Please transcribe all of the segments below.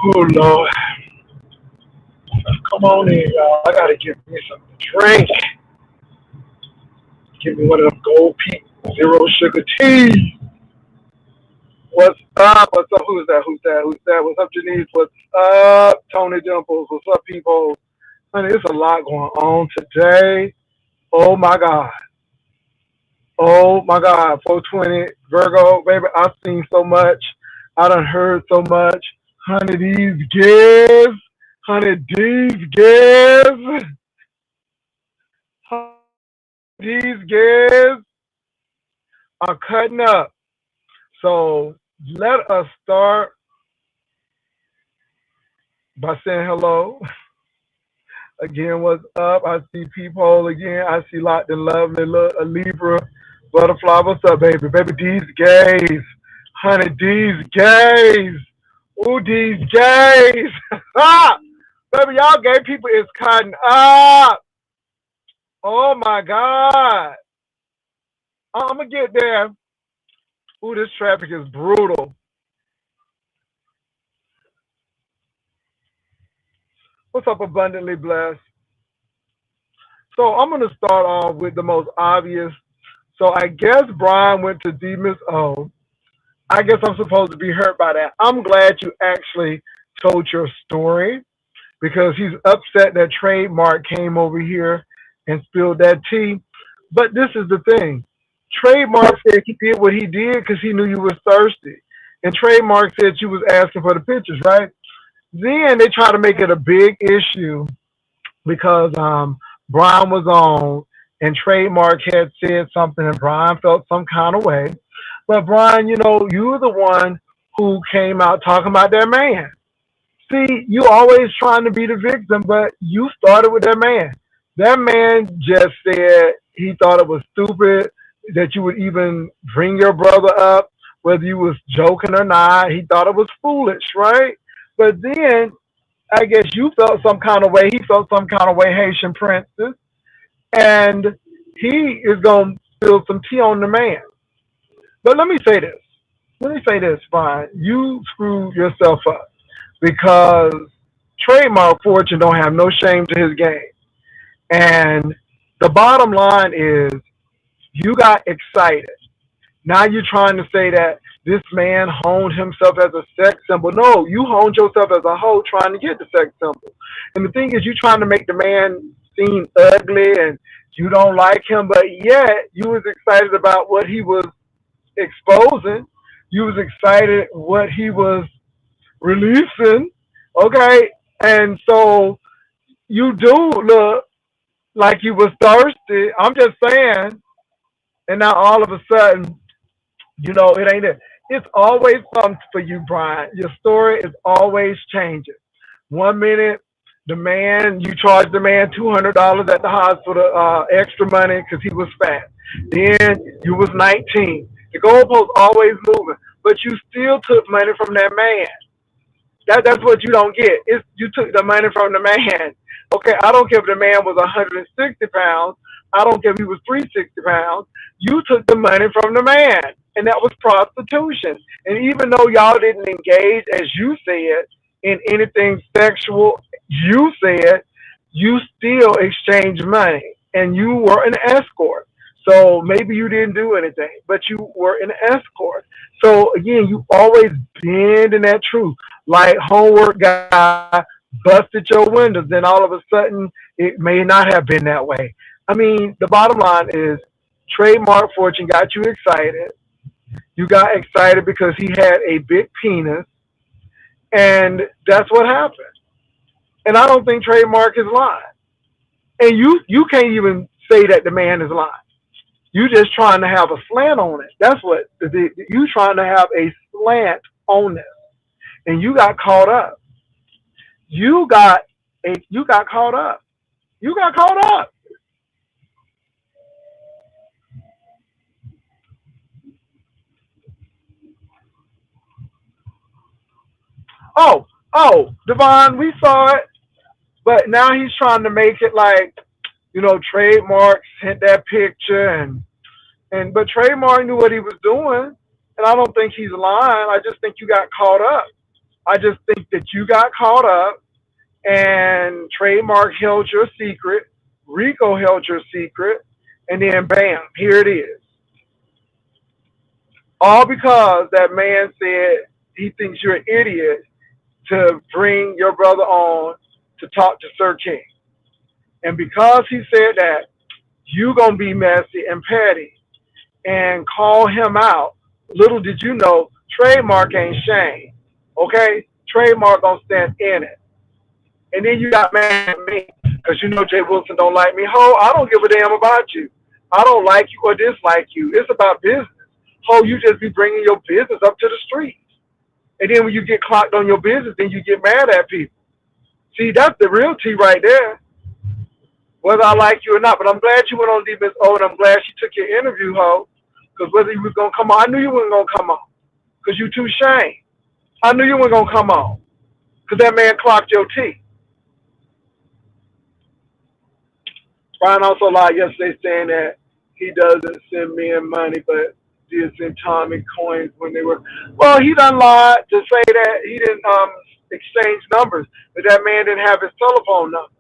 Oh Lord, come on in, y'all. I gotta get me something to drink. Give me one of them gold peak zero sugar tea. What's up? What's up? Who's that? Who's that? Who's that? What's up, Janice? What's up, Tony Dimples? What's up, people? Honey, there's a lot going on today. Oh my God. Oh my God. 420 Virgo, baby. I've seen so much. I done heard so much. Honey, these gifts. Honey, these gifts. These gifts are cutting up. So let us start by saying hello. Again, what's up? I see people again. I see Locked and Lovely, a Libra, Butterfly. What's up, baby? Baby, these gays. Honey, these gays. Ooh, these gays. Ah! Baby, y'all gay people is cutting up. Oh my God. I'm going to get there. Ooh, this traffic is brutal. What's up, Abundantly Blessed? So I'm going to start off with the most obvious. So I guess Brian went to D Miss O. I guess I'm supposed to be hurt by that. I'm glad you actually told your story because he's upset that Trademark came over here and spilled that tea. But this is the thing. Trademark said he did what he did because he knew you was thirsty. And Trademark said you was asking for the pictures, right? Then they try to make it a big issue because Brian was on and Trademark had said something and Brian felt some kind of way. But Brian, you were the one who came out talking about that man. See, you always trying to be the victim, but you started with that man. That man just said he thought it was stupid that you would even bring your brother up, whether you was joking or not. He thought it was foolish, right? But then I guess you felt some kind of way. He felt some kind of way, Haitian princess, and he is gonna spill some tea on the man. But let me say this. Let me say this, Brian. You screwed yourself up because Trademark Fortune don't have no shame to his game. And the bottom line is you got excited. Now you're trying to say that this man honed himself as a sex symbol. No, you honed yourself as a hoe trying to get the sex symbol. And the thing is, you trying to make the man seem ugly and you don't like him, but yet you was excited about what he was exposing. You was excited what he was releasing. Okay, and so you do look like you was thirsty. I'm just saying. And now all of a sudden, it ain't it. It's always something for you, Brian. Your story is always changing. One minute, you charged the man $200 at the hospital, extra money because he was fat. Then you was 19. The goalpost always moving, but you still took money from that man. That's what you don't get. It's you took the money from the man. Okay, I don't care if the man was 160 pounds. I don't care if he was 360 pounds. You took the money from the man, and that was prostitution. And even though y'all didn't engage, as you said, in anything sexual, you said you still exchanged money, and you were an escort. So maybe you didn't do anything, but you were an escort. So again, you always bend in that truth. Like homework guy busted your windows, then all of a sudden it may not have been that way. I mean, the bottom line is Trademark Fortune got you excited. You got excited because he had a big penis, and that's what happened. And I don't think Trademark is lying. And you can't even say that the man is lying. You just trying to have a slant on it. That's what you trying to have a slant on this, and you got caught up. You got caught up. You got caught up. Oh, Devon, we saw it, but now he's trying to make it like Trademark sent that picture but Trademark knew what he was doing, and I don't think he's lying. I just think you got caught up. I just think that you got caught up and Trademark held your secret, Rico held your secret, and then bam, here it is. All because that man said he thinks you're an idiot to bring your brother on to talk to Sir King. And because he said that, you gonna be messy and petty and call him out. Little did you know, Trademark ain't Shane. Okay? Trademark gonna stand in it. And then you got mad at me because you know Jay Wilson don't like me. Ho, I don't give a damn about you. I don't like you or dislike you. It's about business. Ho, you just be bringing your business up to the streets. And then when you get clocked on your business, then you get mad at people. See, that's the real tea right there, whether I like you or not. But I'm glad you went on D Miss O, and I'm glad she took your interview, Ho, because whether you was going to come on, I knew you weren't going to come on because you too shame. I knew you weren't going to come on because that man clocked your tea. Brian also lied yesterday saying that he doesn't send men money, but did send Tommy coins when they were. Well, he done lied to say that he didn't exchange numbers, but that man didn't have his telephone number.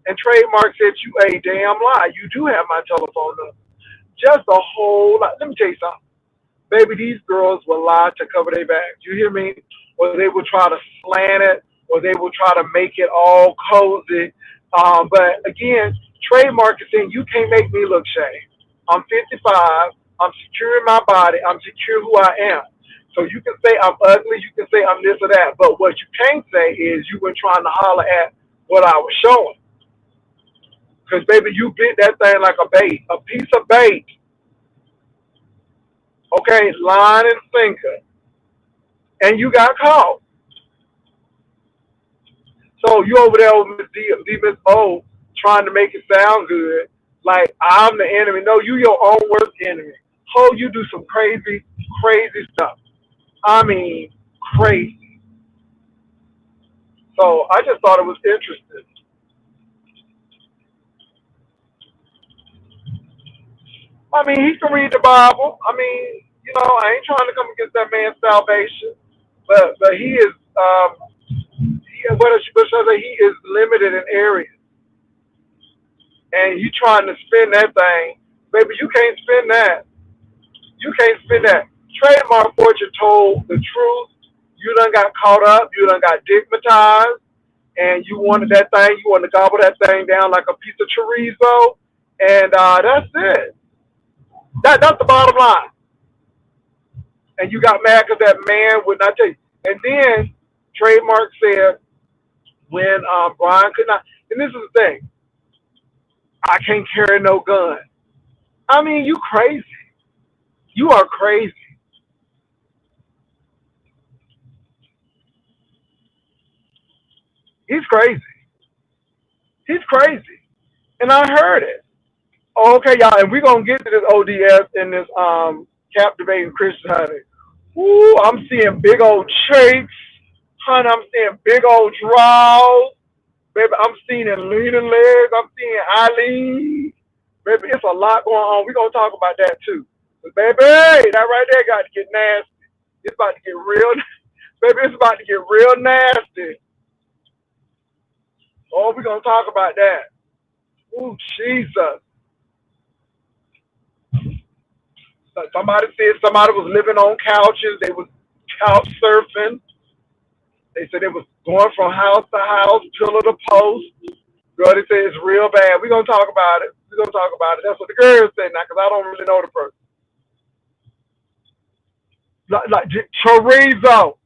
And Trademark said you a damn lie. You do have my telephone number. Just a whole lot. Let me tell you something. Baby, these girls will lie to cover their backs. You hear me? Or they will try to slant it, or they will try to make it all cozy. But again, Trademark is saying you can't make me look shame. I'm 55. I'm secure in my body. I'm secure who I am. So you can say I'm ugly. You can say I'm this or that. But what you can't say is you were trying to holler at what I was showing. Because baby, you bit that thing like a bait, a piece of bait. Okay, line and sinker, and you got caught. So you over there with Miss O trying to make it sound good, like I'm the enemy. No, you your own worst enemy. Ho, you do some crazy, crazy stuff. I mean, crazy. So I just thought it was interesting. I mean, he can read the Bible. I mean, I ain't trying to come against that man's salvation, but he is what should I say? He is limited in areas, and you trying to spin that thing, baby. You can't spin that. You can't spin that. Trademark Fortune told the truth. You done got caught up. You done got digmatized, and you wanted that thing. You wanted to gobble that thing down like a piece of chorizo, and that's it. That's the bottom line. And you got mad because that man would not tell you. And then Trademark said when Brian could not. And this is the thing. I can't carry no gun. I mean, you crazy. You are crazy. He's crazy. He's crazy. And I heard it. Okay, y'all, and we're gonna get to this ODS in this captivating Christian honey. Ooh, I'm seeing big old cheeks, honey. I'm seeing big old draws, baby. I'm seeing leaning legs. I'm seeing Eileen, baby. It's a lot going on. We're gonna talk about that too, but baby, that right there got to get nasty. It's about to get real, baby. It's about to get real nasty. Oh, we're gonna talk about that. Ooh, Jesus. Somebody said somebody was living on couches. They was couch surfing. They said they was going from house to house, pillar to post. Girl, they said it's real bad. We're going to talk about it. We're going to talk about it. That's what the girls say now because I don't really know the person. Like chorizo.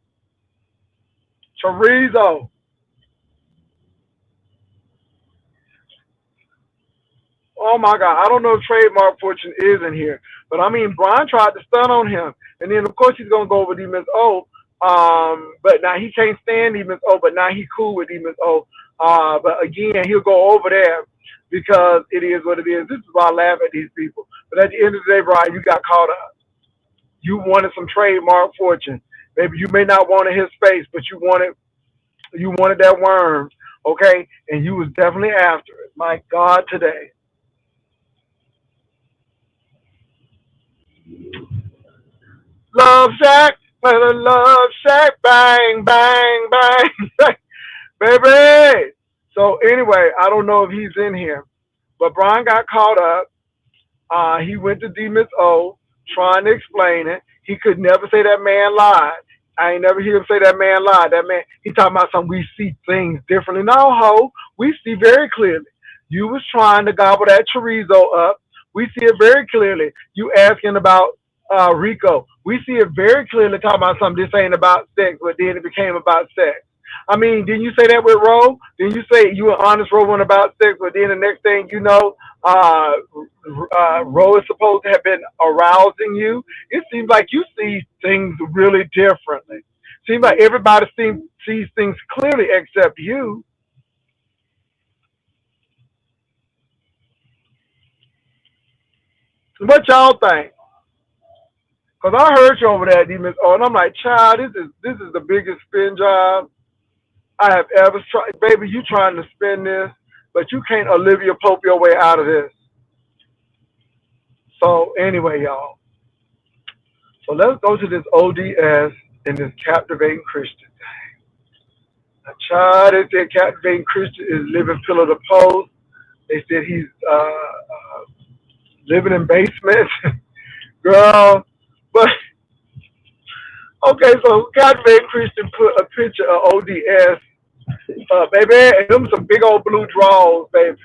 Chorizo. Oh my God. I don't know if Trademark Fortune is in here. But I mean, Brian tried to stun on him. And then, of course, he's going to go over D Miss O. But now he can't stand D Miss O. But now he cool with D Miss O. But again, he'll go over there because it is what it is. This is why I laugh at these people. But at the end of the day, Brian, you got caught up. You wanted some Trademark Fortune. Maybe you may not want his face, but you wanted that worm, okay? And you was definitely after it. My God, today. Love Shack. Let a love shack, bang, bang, bang, baby. So anyway, I don't know if he's in here, but Brian got caught up. He went to D Miss O trying to explain it. He could never say that man lied. I ain't never hear him say that man lied. That man, he talking about something we see things differently. No, ho, we see very clearly. You was trying to gobble that chorizo up. We see it very clearly. You asking about Rico. We see it very clearly talking about something. This ain't about sex, but then it became about sex. I mean, didn't you say that with Ro? Didn't you say you were honest Ro one about sex, but then the next thing you know, uh, Ro is supposed to have been arousing you? It seems like you see things really differently. Seems like everybody sees things clearly except you. What y'all think? Cause I heard you over there, Demons. Oh, and I'm like, child, this is the biggest spin job I have ever tried. Baby, you trying to spin this, but you can't Olivia Pope your way out of this. So anyway, y'all. So let's go to this ODS and this captivating Christian. A child, they said captivating Christian is living pillar to post. They said he's living in basements, girl. But okay, so captivating Christian put a picture of ODS, baby, and them some big old blue draws, baby.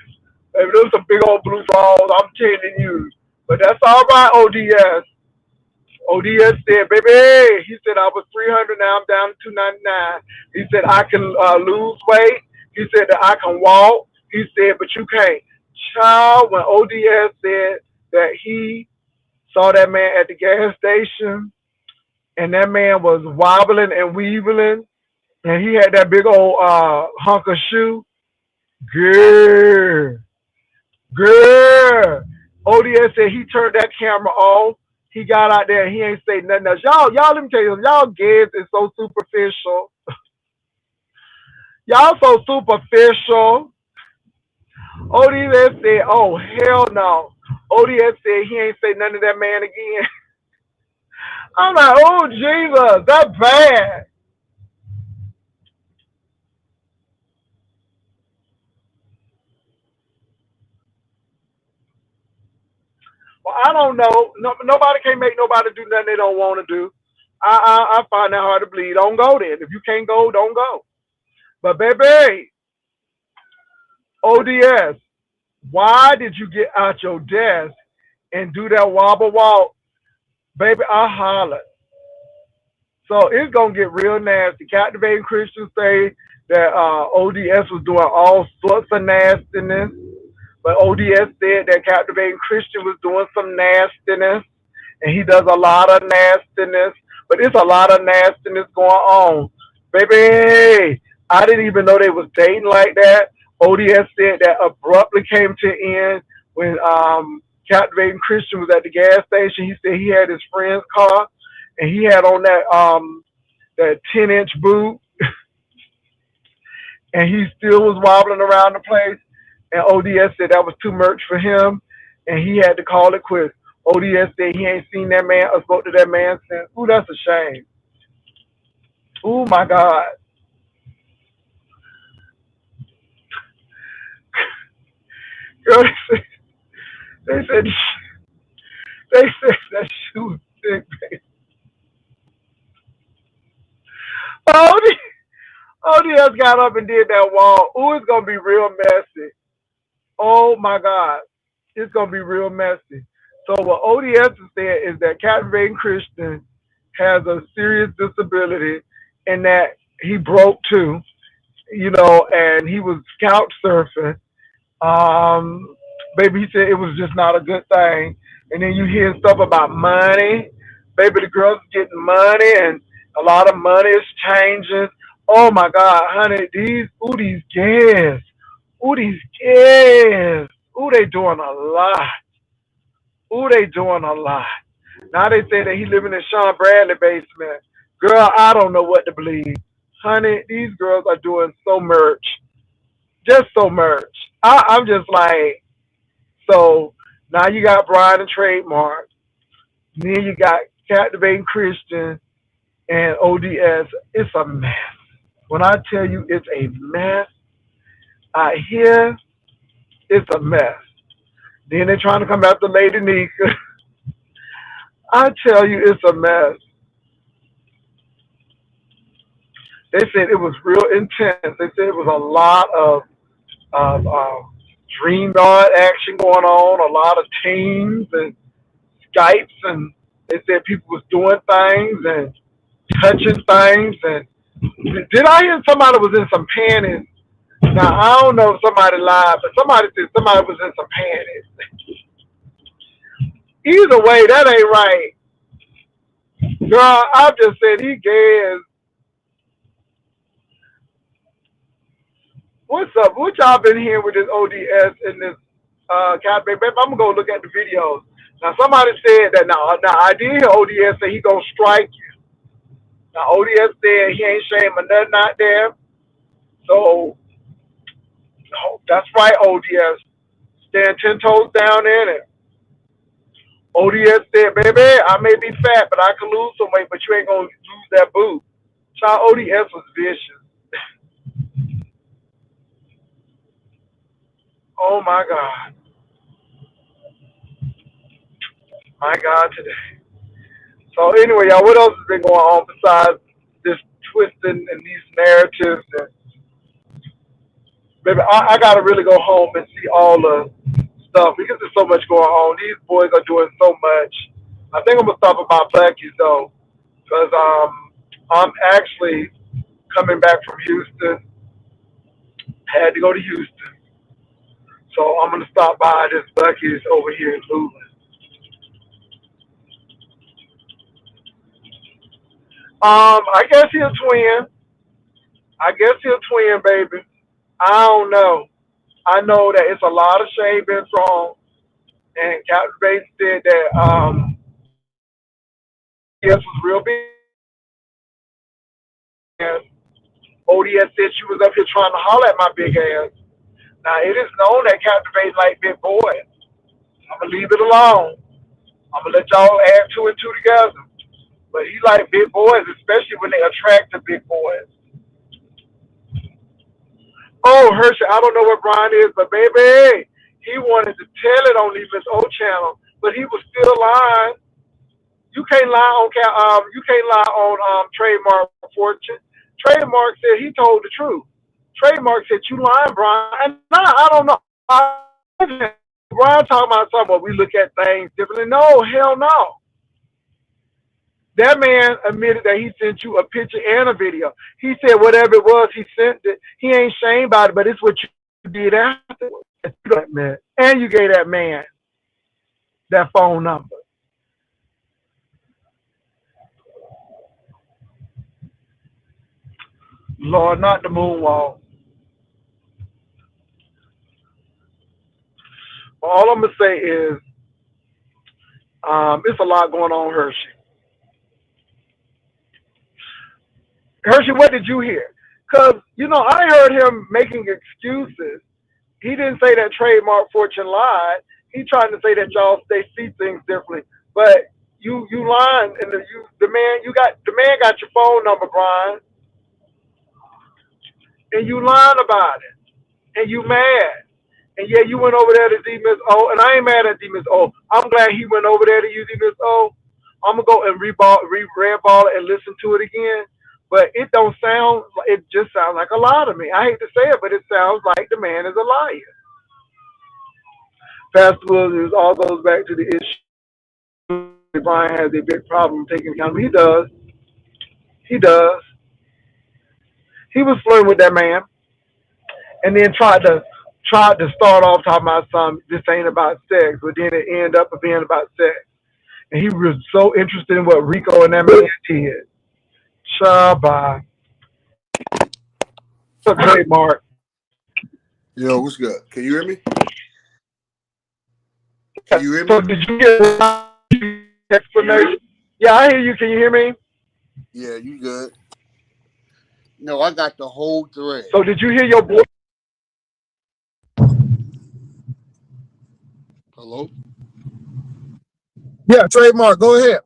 Baby, them some big old blue draws. I'm telling you. But that's all right, ODS. ODS said, baby, he said I was 300, now I'm down to 299. He said I can lose weight. He said that I can walk. He said, but you can't. Child, when ODS said that he saw that man at the gas station and that man was wobbling and weaving and he had that big old hunk of shoe, girl, girl. ODS said he turned that camera off. He got out there and he ain't say nothing else. Y'all, let me tell you, y'all gays is so superficial. Y'all so superficial. ODS said, oh, hell no. ODS said he ain't say nothing to that man again. I'm like, oh, Jesus, that's bad. Well, I don't know. No, nobody can make nobody do nothing they don't want to do. I find that hard to believe. Don't go then. If you can't go, don't go. But baby, ODS, why did you get out your desk and do that wobble walk? Baby, I hollered. So it's gonna get real nasty. Captivating Christians say that ODS was doing all sorts of nastiness, but ODS said that Captivating Christian was doing some nastiness, and he does a lot of nastiness. But it's a lot of nastiness going on, baby. I didn't even know they was dating like that. ODS said that abruptly came to end when Captivating Christian was at the gas station. He said he had his friend's car, and he had on that 10-inch boot, and he still was wobbling around the place. And ODS said that was too much for him, and he had to call it quits. ODS said he ain't seen that man or spoke to that man since. Ooh, that's a shame. Ooh, my God. Girl, they said they said that shoe was sick, baby. ODS got up and did that wall. Ooh, it's gonna be real messy. Oh my God, it's gonna be real messy. So what ODS is saying is that captivating Christian has a serious disability, and that he broke too, and he was couch surfing. Um, Baby, he said it was just not a good thing. And then you hear stuff about money. Baby, the girls getting money, and a lot of money is changing. Oh my God, honey, these gas, ooh, these gas, ooh, they doing a lot. Ooh, they doing a lot. Now they say that he living in Sean Bradley basement. Girl, I don't know what to believe. Honey, these girls are doing so much. Just so much. I'm just like, so now you got Brian and Trademark. Then you got Captivating Christian. and ODS. It's a mess. When I tell you it's a mess, I hear it's a mess. Then they're trying to come after Lady Nika. I tell you it's a mess. They said it was real intense. They said it was a lot of dream guard action going on, a lot of teams and Skypes, and they said people was doing things and touching things. And did I hear somebody was in some panties? Now I don't know if somebody lied, but somebody said somebody was in some panties. Either way, that ain't right. Girl, I just said he gay as what's up? What y'all been hearing with this ODS and this Cat Baby? I'm gonna go look at the videos. Now somebody said that now I did hear ODS say he gonna strike you. Now ODS said he ain't shaming nothing out there. So no, that's right, ODS. Stand 10 toes down in it. ODS said, baby, I may be fat, but I can lose some weight, but you ain't gonna lose that boob. Child ODS was vicious. Oh my God. My God today. So anyway, y'all, what else has been going on besides this twisting and these narratives? And baby, I gotta really go home and see all the stuff because there's so much going on. These boys are doing so much. I think I'm gonna stop at my Bucky's though, because I'm actually coming back from Houston. Had to go to Houston, so I'm gonna stop by this Bucky's over here in Luling. I guess he's a twin. I guess he's a twin, baby. I don't know. I know that it's a lot of shade been thrown, and Captain Bates said that ODS was real big. And ODS said she was up here trying to holler at my big ass. Now it is known that Captain Bates like big boys. I'm gonna leave it alone. I'm gonna let y'all add two and two together. But he like big boys, especially when they attract to big boys. Oh, Hershey, I don't know what Brian is, but baby, he wanted to tell it on Lee Miss O channel, but he was still lying. You can't lie on you can't lie on trademark fortune. Trademark said he told the truth. Trademark said you lying, Brian. And I don't know. Brian talking about something where we look at things differently. No, hell no. That man admitted that he sent you a picture and a video. He said whatever it was, he sent it. He ain't shamed about it, but it's what you did afterwards. And you gave that man that phone number. Lord, not the moonwalk. All I'm gonna say is, it's a lot going on, Hershey. Hershey, what did you hear? Cause I heard him making excuses. He didn't say that Trademark Fortune lied. He trying to say that y'all they see things differently. But you lying, and the man got your phone number, Brian, and you lying about it, and you mad. And yeah, you went over there to D Miss O, and I ain't mad at D Miss O. I'm glad he went over there to use D Miss O. I'm gonna go and red ball it and listen to it again. But it don't sound. It just sounds like a lie to me. I hate to say it, but it sounds like the man is a liar. Pastor Williams all goes back to the issue. Brian has a big problem taking accountability. He does. He does. He was flirting with that man, and then tried to start off talking about something. This ain't about sex, but then it ended up being about sex. And he was so interested in what Rico and that man did. Shabba. What's up, trademark? Yo, what's good? Can you hear me? Can you hear me? So did you get an explanation? Yeah, I hear you. Can you hear me? Yeah, you good. No, I got the whole thread. So did you hear your boy? Hello? Yeah, trademark. Go ahead.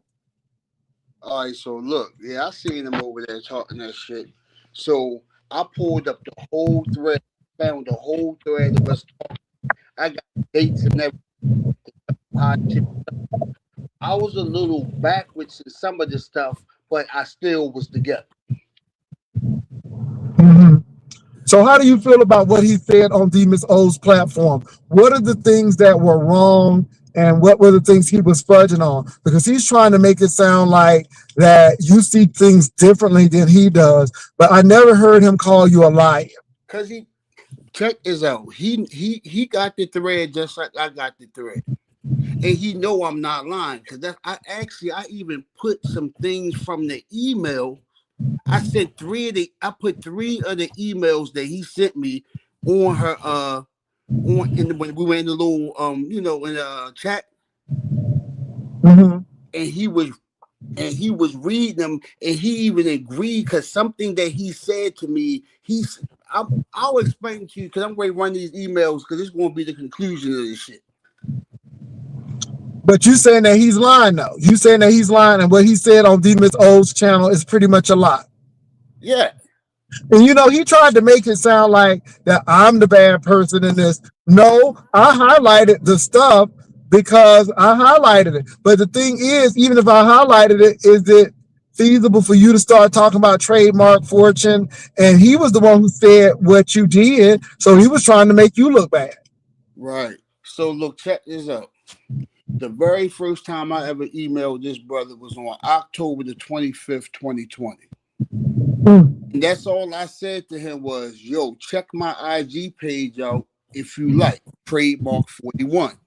All right, so look, yeah, I seen him over there talking that shit. So I pulled up the whole thread, found the whole thread of us. I got dates and everything. How shit. I was a little backwards in some of the stuff, but I still was together. Hmm. So, how do you feel about what he said on Demas O's platform? What are the things that were wrong, and what were the things he was fudging on? Because he's trying to make it sound like that you see things differently than he does. But I never heard him call you a liar. Cause he check this out. He got the thread just like I got the thread. And he know I'm not lying. Cause that I even put some things from the email. I put three of the emails that he sent me on her when we were in the little in the chat, Mm-hmm. and he was reading them, and he even agreed because something that he said to me, I'll explain to you because I'm going to run these emails because this won't be the conclusion of this shit. But you saying that he's lying, though. You saying that he's lying, and what he said on Demas O's channel is pretty much a lie. Yeah, And he tried to make it sound like that I'm the bad person in this. No, I highlighted the stuff because I highlighted it. But the thing is, even if I highlighted it, is it feasible for you to start talking about trademark fortune? And he was the one who said what you did. So he was trying to make you look bad. right. So look, check this out. The very first time I ever emailed this brother was on October the 25th, 2020. Mm. And that's all I said to him was, yo, check my IG page out if you like. Trademark 41.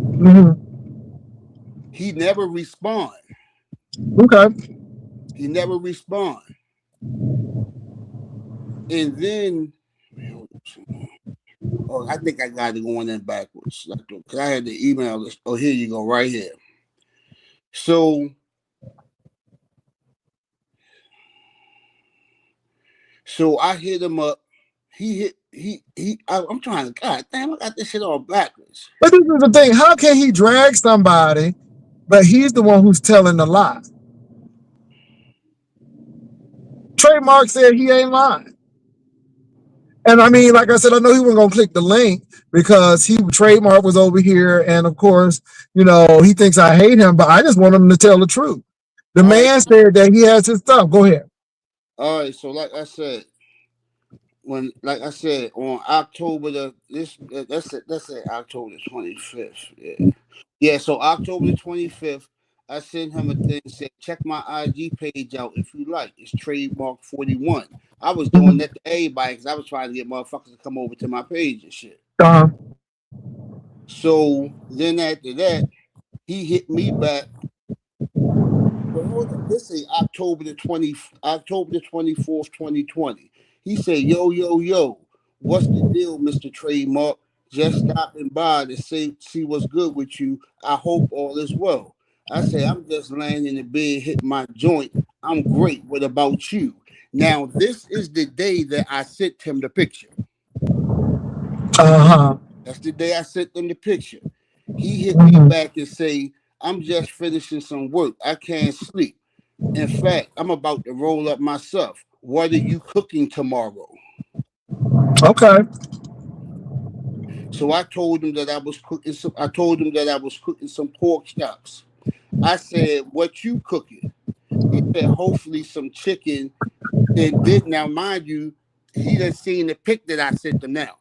Mm-hmm. He never respond. Okay. He never respond. And then, oh, I think I got it going in backwards. Because I had the email. Oh, here you go, right here. So I hit him up. I'm trying to, God damn, I got this shit all backwards. But this is the thing. How can he drag somebody, but he's the one who's telling the lie? Trademark said he ain't lying. And I mean, like I said, I know he wasn't gonna click the link because he trademark was over here, and of course, he thinks I hate him, but I just want him to tell the truth. The All right, man said that he has his stuff. Go ahead. all right. So like I said, on October the this that's it October the 25th. Yeah. So October the 25th, I sent him a thing said check my IG page out if you like. It's trademark 41. I was doing Mhm. that to everybody because I was trying to get motherfuckers to come over to my page and shit. Uh-huh. So then after that, he hit me back. But hold up, this is October the 24th, 2020. He said, yo, what's the deal, Mr. Trademark? Just stopping by to see what's good with you. I hope all is well. I say, I'm just laying in the bed, hitting my joint. I'm great. What about you? Now, this is the day that I sent him the picture. Uh-huh. That's the day I sent him the picture. He hit me Mhm. back and say, I'm just finishing some work. I can't sleep. In fact, I'm about to roll up myself. What are you cooking tomorrow? Okay. So I told him that I told him that I was cooking some pork chops. I said, "What you cooking?" He said, "Hopefully some chicken." And did now, mind you, he done seen the pic that I sent him now.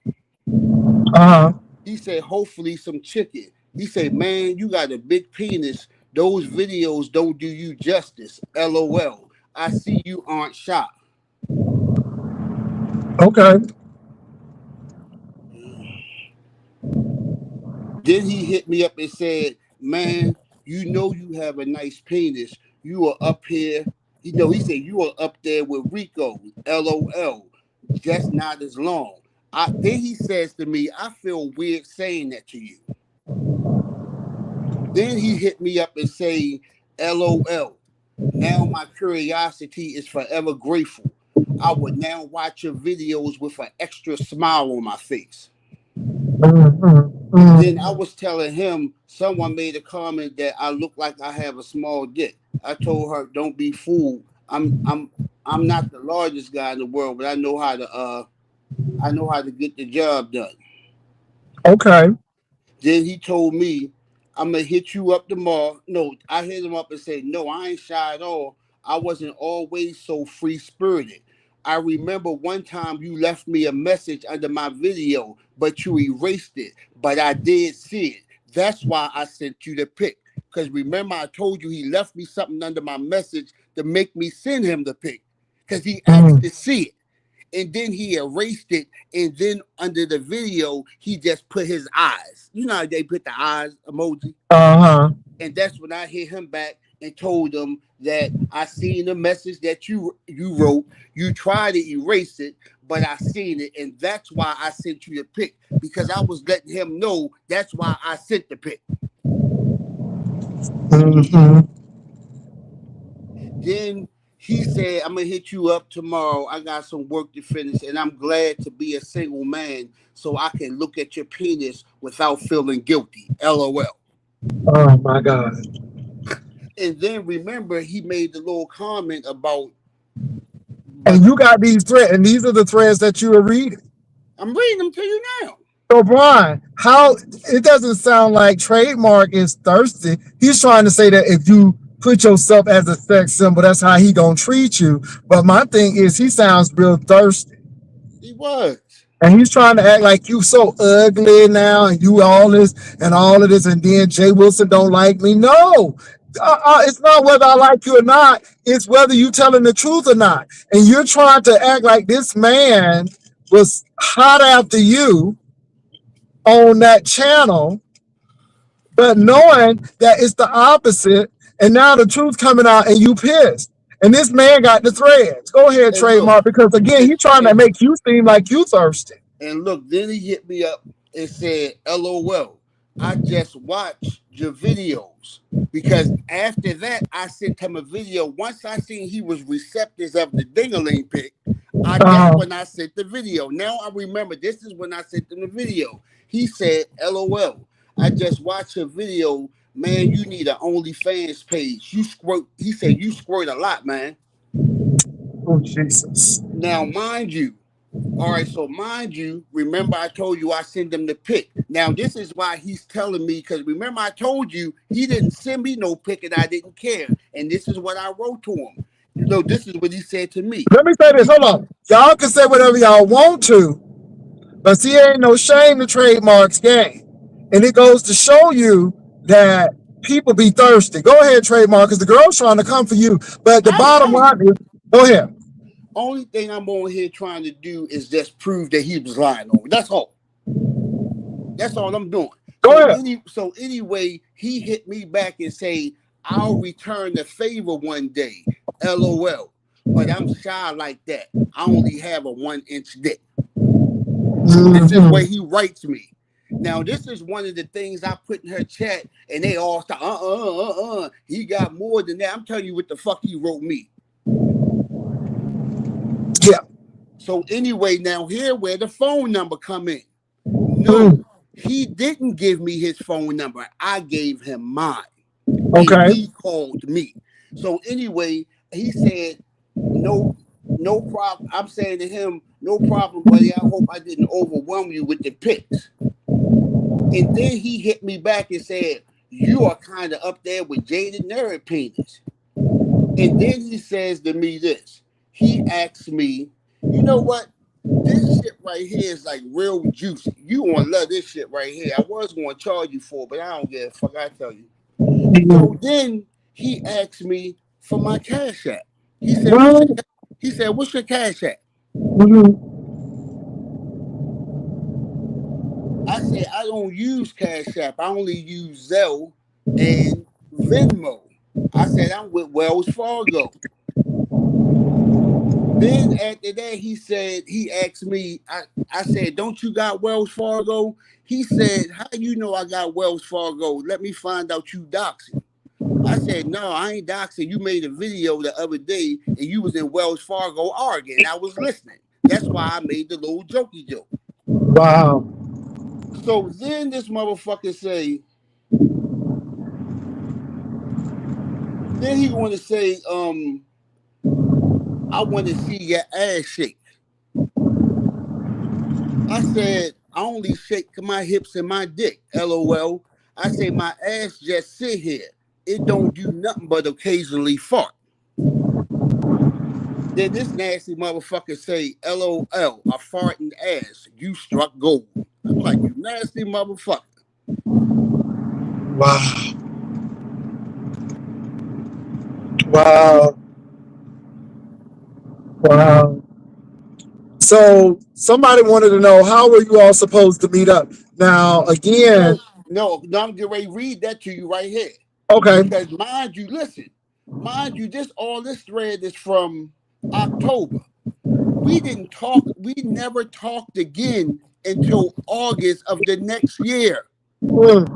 Uh-huh. He said, "Hopefully some chicken." He said, "Man, you got a big penis. Those videos don't do you justice. LOL. I see you aren't shot." Okay. Then he hit me up and said, "Man, you know you have a nice penis. You are up here." He said, "You are up there with Rico. LOL. Just not as long." Then he says to me, "I feel weird saying that to you." Then he hit me up and say, "LOL. Now my curiosity is forever grateful. I would now watch your videos with an extra smile on my face." Mhm. Then I Mm. was telling him someone made a comment that I look like I have a small dick. I told her, "Don't be fooled. I'm not the largest guy in the world, but I know how to get the job done." Okay. Then he told me, "I'm gonna hit you up tomorrow." No, I hit him up and said, "No, I ain't shy at all. I wasn't always so free spirited. I remember one time you left me a message under my video, but you erased it. But I did see it. That's why I sent you the pic. Because remember, I told you he left me something under my message to make me send him the pic. Because he asked Mm. to see it. And then he erased it, and then under the video he just put his eyes. You know how they put the eyes emoji? Uh-huh. And that's when I hit him back and told him that I seen the message that you wrote. You tried to erase it, but I seen it, and that's why I sent you the pic, because I was letting him know that's why I sent the pic. Mm-hmm. Then he said, "I'm gonna hit you up tomorrow. I got some work to finish, and I'm glad to be a single man so I can look at your penis without feeling guilty. LOL." Oh my God. And then remember, he made the little comment about, And but you got these threads, and these are the threads that you are reading. I'm reading them to you now. So Brian, how it doesn't sound like Trademark is thirsty. He's trying to say that if you put yourself as a sex symbol, that's how he gonna treat you. But my thing is, he sounds real thirsty. He was. And he's trying to act like you so ugly now, and you all of this, and then Jay Wilson don't like me. No, it's not whether I like you or not. It's whether you telling the truth or not. And you're trying to act like this man was hot after you on that channel, but knowing that it's the opposite. And now the truth coming out, and you pissed. And this man got the threads. Go ahead, And look, Trademark, because again, and, he's trying to and make you seem like you thirsty. And look, then he hit me up and said, "LOL, I just watched your videos." Because after that, I sent him a video. Once I seen he was receptive of the dingaling pic, that's Uh, when I sent the video. Now I remember this is when I sent him the video. He said, "LOL, I just watched your video. Man, you need an OnlyFans page. You squirt." He said, "You squirt a lot, man." oh Jesus. Now, mind you, all right, so mind you, remember I told you I send him the pic. Now, this is why he's telling me, because remember I told you he didn't send me no pic and I didn't care. And this is what I wrote to him. You know, this is what he said to me. Let me say this. He, Hold on. Y'all can say whatever y'all want to, but see, ain't no shame to Trademark's game. And it goes to show you that people be thirsty. Go ahead, Trademark, because the girl's trying to come for you. But the bottom I line is, go ahead. only thing I'm on here trying to do is just prove that he was lying on me. That's all. That's all I'm doing. Go So ahead. anyway, he hit me back and say, "I'll return the favor one day. LOL. But I'm shy like that. I only have a 1-inch dick." This is what Mm-hmm. he writes me. Now, this is one of the things I put in her chat, and they all start, He got more than that. I'm telling you what the fuck he wrote me. Yeah. So anyway, now here where the phone number come in. No, Mm. he didn't give me his phone number. I gave him mine, and Okay. he called me. So anyway, he said, "No, no problem." I'm saying to him, "No problem, buddy. I hope I didn't overwhelm you with the pics." And then he hit me back and said, "You are kind of up there with Jaded Nerd Penis." And then he says to me this. He asks me, "You know what? This shit right here is like real juicy. You gonna love this shit right here. I was gonna charge you for it, but I don't give a fuck. I tell you." So Mm-hmm. then he asked me for my cash app. He said, Well, What's your cash app?" mm-hmm. I said, "I don't use Cash App. I only use Zelle and Venmo." I said, "I'm with Wells Fargo." Then after that, he asked me, I said, "Don't you got Wells Fargo?" He said, "How you know I got Wells Fargo? Let me find out you doxing." I said, "No, I ain't doxing. You made a video the other day and you was in Wells Fargo, Oregon. I was listening. That's why I made the little jokey joke." Wow. So then this motherfucker say, then he want to say, I want to see your ass shake. I said, I only shake my hips and my dick. LOL. I say my ass just sit here. It don't do nothing but occasionally fart. Then this nasty motherfucker say, LOL, a farting ass. You struck gold. I'm like, you nasty motherfucker. Wow. Wow. Wow. So somebody wanted to know, how were you all supposed to meet up? Now, again, No, I'm getting ready to read that to you right here. okay. Because mind you, listen, mind you, this thread is from October. We didn't talk, we never talked again until August of the next year. Mm,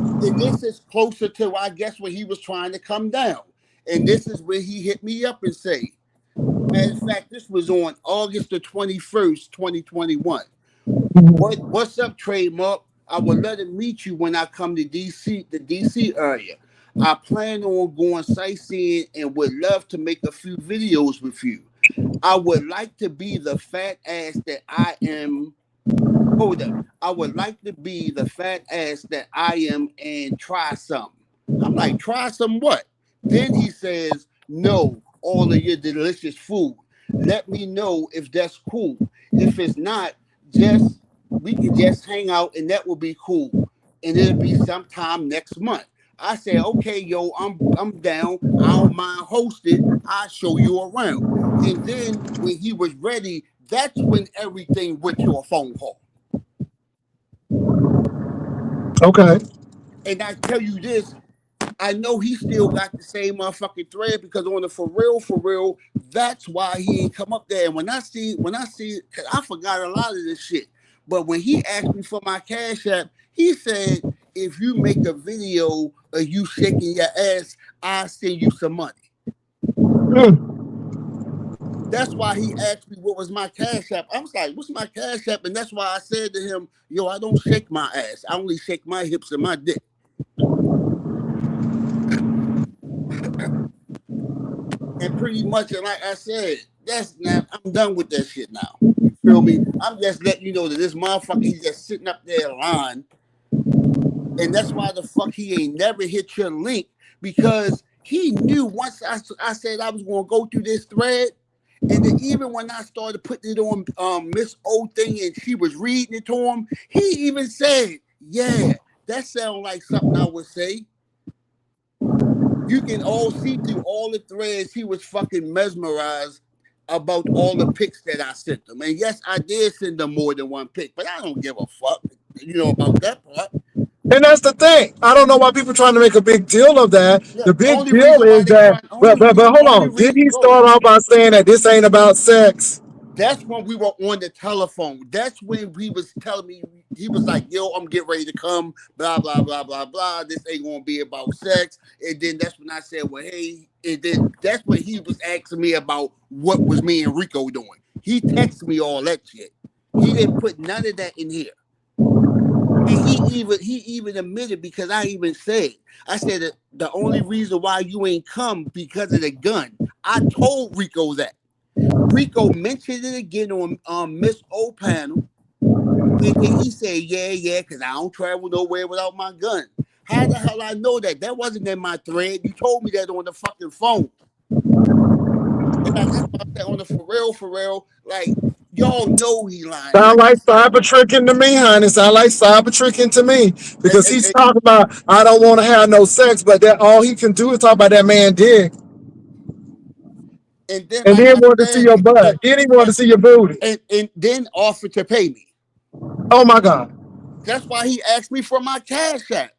And this is closer to, I guess, when he was trying to come down. And this is where he hit me up and say, matter of fact, this was on August the 21st, 2021. What's up, trademark? I would let it meet you when I come to DC, the DC area. I plan on going sightseeing and would love to make a few videos with you. I would like to be the fat ass that I am. Hold up. I would like to be the fat ass that I am and try something. I'm like, try some what? Then he says, no, all of your delicious food. Let me know if that's cool. If it's not, just we can just hang out and that will be cool. And it'll be sometime next month. I said, okay, yo, I'm down. I don't mind hosting. I'll show you around. And then when he was ready, that's when everything went to a phone call. okay. And I tell you this, I know he still got the same motherfucking thread because on the for real, that's why he ain't come up there. And cause I forgot a lot of this shit. But when he asked me for my cash app, he said, if you make a video of you shaking your ass, I'll send you some money. Mm, That's why he asked me what was my cash app. I was like, what's my cash app? And that's why I said to him, yo, I don't shake my ass. I only shake my hips and my dick. And pretty much, and like I said, that's now I'm done with that shit now. You feel me? I'm just letting you know that this motherfucker, he's just sitting up there lying. And that's why the fuck he ain't never hit your link because he knew once I said I was gonna go through this thread. And then even when I started putting it on Miss O thing and she was reading it to him, he even said, yeah, that sounds like something I would say. You can all see through all the threads he was fucking mesmerized about all the pics that I sent him. And yes, I did send him more than one pic, but I don't give a fuck, about that part. and that's the thing. I don't know why people are trying to make a big deal of that. Yeah, The big deal is that, but hold only on. Did reason, he bro. start off by saying that this ain't about sex? That's when we were on the telephone. That's when he was telling me, he was like, yo, I'm getting ready to come, blah, blah, blah, blah, blah. This ain't going to be about sex. And then that's when I said, well, hey, and then that's when he was asking me about what was me and Rico doing. He texted me all that shit. He didn't put none of that in here. And he even admitted because I even said, I said that the only reason why you ain't come because of the gun. I told Rico that. Rico mentioned it again on Miss O panel, and then he said, yeah, because I don't travel nowhere without my gun. How the hell I know that? That wasn't in my thread. You told me that on the fucking phone. And like that's what I said on the for real, like y'all know he lying. Sound Like I like said, cyber tricking to me, honey. Sound like cyber tricking to me and, because and, he's and, talking about I don't want to have no sex, but that all he can do is talk about that man dick, and then and like then I want to see said, your butt. Then he want yeah, to see your booty. and then offered to pay me. Oh my god. That's why he asked me for my cash app.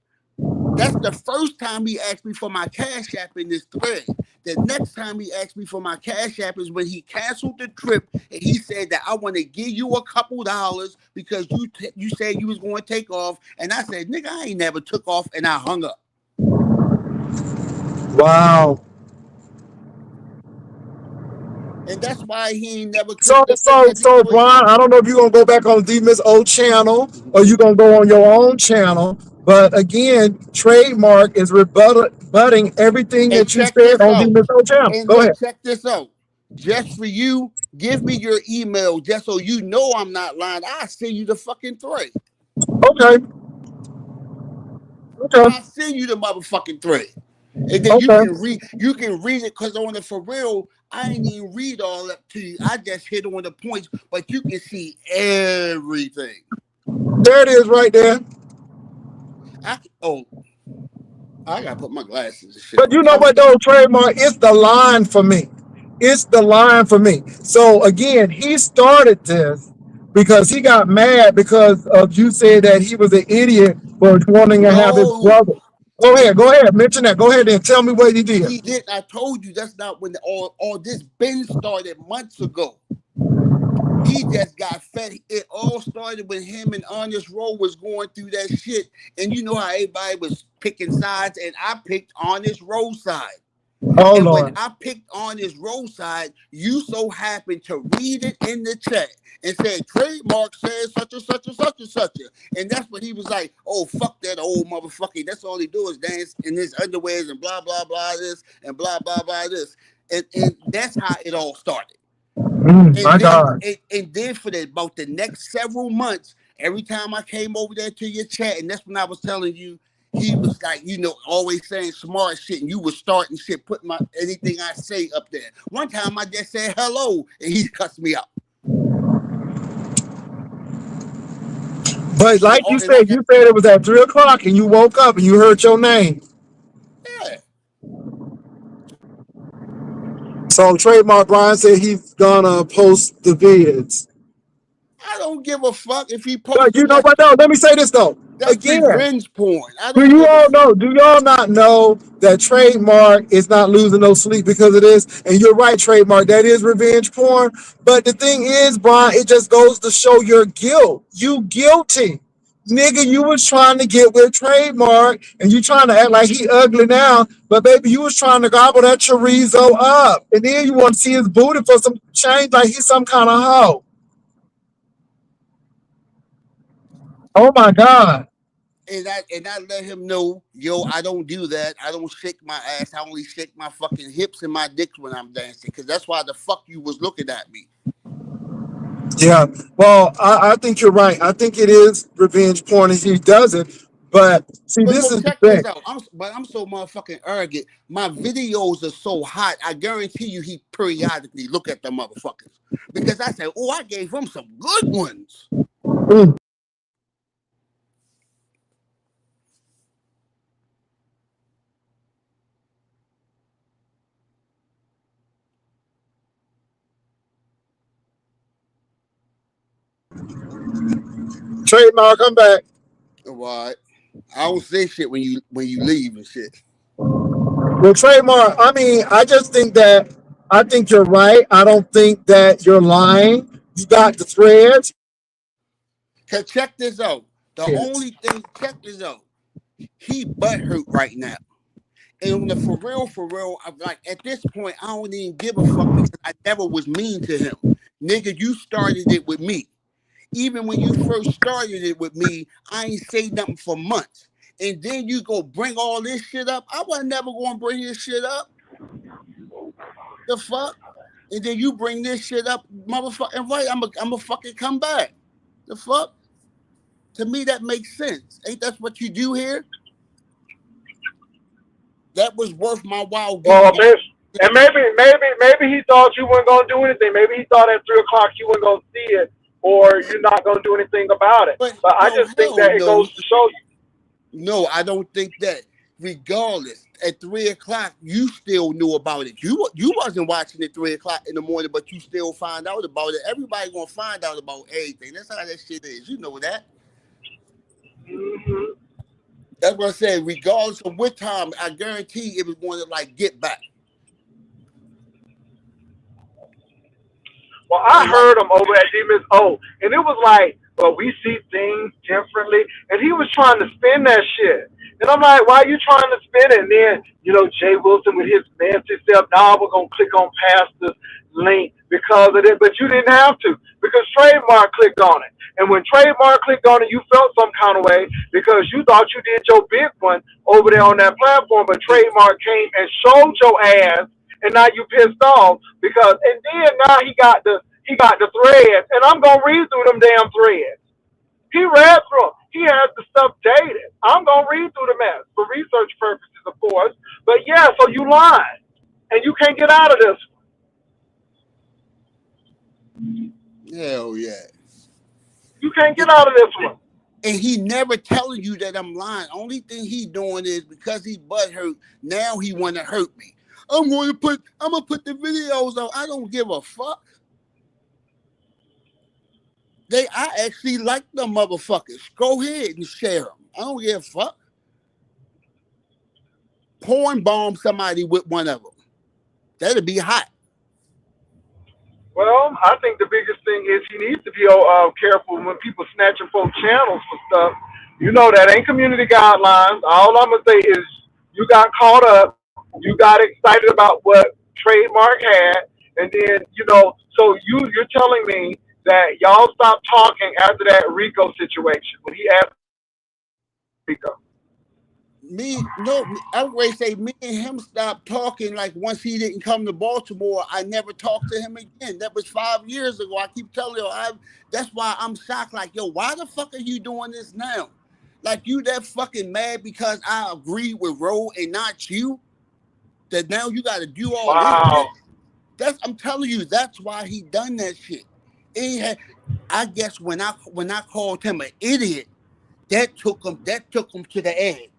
That's the first time he asked me for my cash app in this thread. The next time he asked me for my cash app is when he canceled the trip and he said that I want to give you a couple dollars because you said you was going to take off. And I said, nigga, I ain't never took off, and I hung up. Wow. And that's why he ain't never So, clicked up the so, so, secondary. Brian, I don't know if you're gonna go back on D Miss O channel or you're gonna go on your own channel. But again, trademark is rebutting everything And that you check said this on D out. Miss O channel. And Go look, ahead. check this out. Just for you, give me your email just so you know I'm not lying. I'll send you the fucking thread. Okay. Okay. I'll send you the motherfucking thread. And then Okay. you can read it because on the for real, I ain't even read all that to you. I just hit on the points, but you can see everything. There it is, right there. Oh, I gotta put my glasses and shit But on. you know I'm what though, trademark? It's the line for me. It's the line for me. So again, he started this because he got mad because of you said that he was an idiot for wanting to have his no, brother. Go that ahead, go ahead, mention that. Go ahead and tell me what he did. he did. I told you that's not when all this been started months ago. He just got fed. It all started when him and Honest Rowe was going through that shit. And you know how everybody was picking sides, and I picked Honest Rowe's side. Oh And when Lord. I picked Honest Rowe's side, you so happened to read it in the chat and said, trademark says such and such and such and such. And that's when he was like, oh, fuck that old motherfucker. That's all he do is dance in his underwears and blah, blah, blah, this and blah, blah, blah, this. And that's how it all started. My God. And then for about the next several months, every time I came over there to your chat, and that's when I was telling you, he was like, always saying smart shit, and you was starting shit, putting anything I say up there. One time I just said hello, and he cussed me out. But like And I got you said it was at 3 o'clock and you woke up and you heard your name. yeah. So trademark Brian said he's gonna post the vids. I don't give a fuck if he But you posted know that. what though? Let me say this though. That's Again, revenge porn. I do don't you give a all fuck. know? Do y'all not know that trademark is not losing no sleep because of this? And you're right, trademark. That is revenge porn. But the thing is, Brian, it just goes to show your guilt. You guilty. Nigga, you was trying to get with trademark and you trying to act like he ugly now, but baby, you was trying to gobble that chorizo up. And then you want to see his booty for some change like he's some kind of hoe. Oh my God. And I let him know, yo, I don't do that. I don't shake my ass. I only shake my fucking hips and my dicks when I'm dancing. Cause that's why the fuck you was looking at me. Yeah, well, I think you're right. I think it is revenge porn if he does it. But see, But this no, is the check this thing. out. I'm so motherfucking arrogant. My videos are so hot. I guarantee you, he periodically look at the motherfuckers because I said, oh, I gave him some good ones. Mm. Trademark, come back. What? I don't say shit when you leave and shit. Well, trademark. I mean, I think you're right. I don't think that you're lying. You got the threads. Cause check this out. The Yes. only thing, check this out. He butt hurt right now. And on the for real, I'm like, at this point, I don't even give a fuck because I never was mean to him. Nigga, you started it with me. Even when you first started it with me, I ain't say nothing for months. And then you go bring all this shit up. I was never gonna bring this shit up. The fuck? And then you bring this shit up, motherfucking right. I'm a fucking come back. The fuck? To me, that makes sense. Ain't that what you do here? That was worth my while Well, giving you. bitch. And maybe he thought you weren't gonna do anything. Maybe he thought at 3 o'clock you weren't gonna see it, or you're not gonna do anything about it. But But I no, just think hell that it no. goes to show you. No, I don't think that. Regardless, at 3 o'clock, you still knew about it. You wasn't watching at 3 o'clock in the morning, but you still find out about it. Everybody gonna find out about everything. That's how that shit is. You know that. Mm-hmm. That's what I said. Regardless of what time, I guarantee it was going to like get back. Well, I And like, heard him over at Demons O, and it was like but we see things differently. And he was trying to spin that shit. And I'm like, why are you trying to spin it? And then, Jay Wilson with his messy self, now we're going to click on Pastor's link because of it. But you didn't have to because Trademark clicked on it. And when Trademark clicked on it, you felt some kind of way because you thought you did your big one over there on that platform. But Trademark came and showed your ass, and now you pissed off because. And then now he got the threads, and I'm gonna read through them damn threads. He read through them. He has the stuff dated. I'm gonna read through the mess for research purposes, of course. But yeah, so you lied, and you can't get out of this. Hell yeah. You can't get out of this one. And he never telling you that I'm lying. Only thing he doing is because he butt hurt. Now he want to hurt me. I'm gonna put the videos on. I don't give a fuck. I actually like them motherfuckers. Go ahead and share them. I don't give a fuck. Porn bomb somebody with one of them. That'd be hot. Well, I think the biggest thing is he needs to be careful when people snatching folk channels for stuff. That ain't community guidelines. All I'm gonna say is you got caught up, you got excited about what Trademark had, and then so you're telling me that y'all stopped talking after that Rico situation when he asked Rico. I would always say me and him stopped talking. Like once he didn't come to Baltimore, I never talked to him again. That was 5 years ago. I keep telling you, that's why I'm shocked. Like, yo, why the fuck are you doing this now? Like, you that fucking mad because I agree with Roe and not you? That now you got to do all this shit? I'm telling you, that's why he done that shit. I guess when I called him an idiot, that took him to the edge.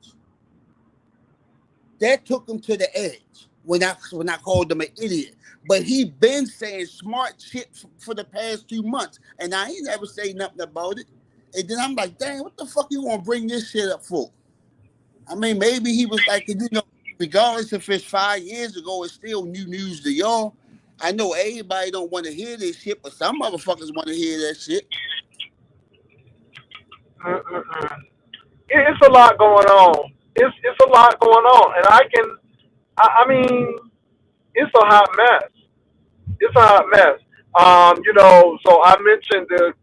That took him to the edge when I called him an idiot. But he been saying smart shit for the past 2 months, and I ain't never say nothing about it. And then I'm like, dang, what the fuck you want to bring this shit up for? I mean, maybe he was like, regardless if it's 5 years ago, it's still new news to y'all. I know everybody don't want to hear this shit, but some motherfuckers want to hear that shit. It's a lot going on. It's a lot going on, and I mean, it's a hot mess. It's a hot mess. So I mentioned the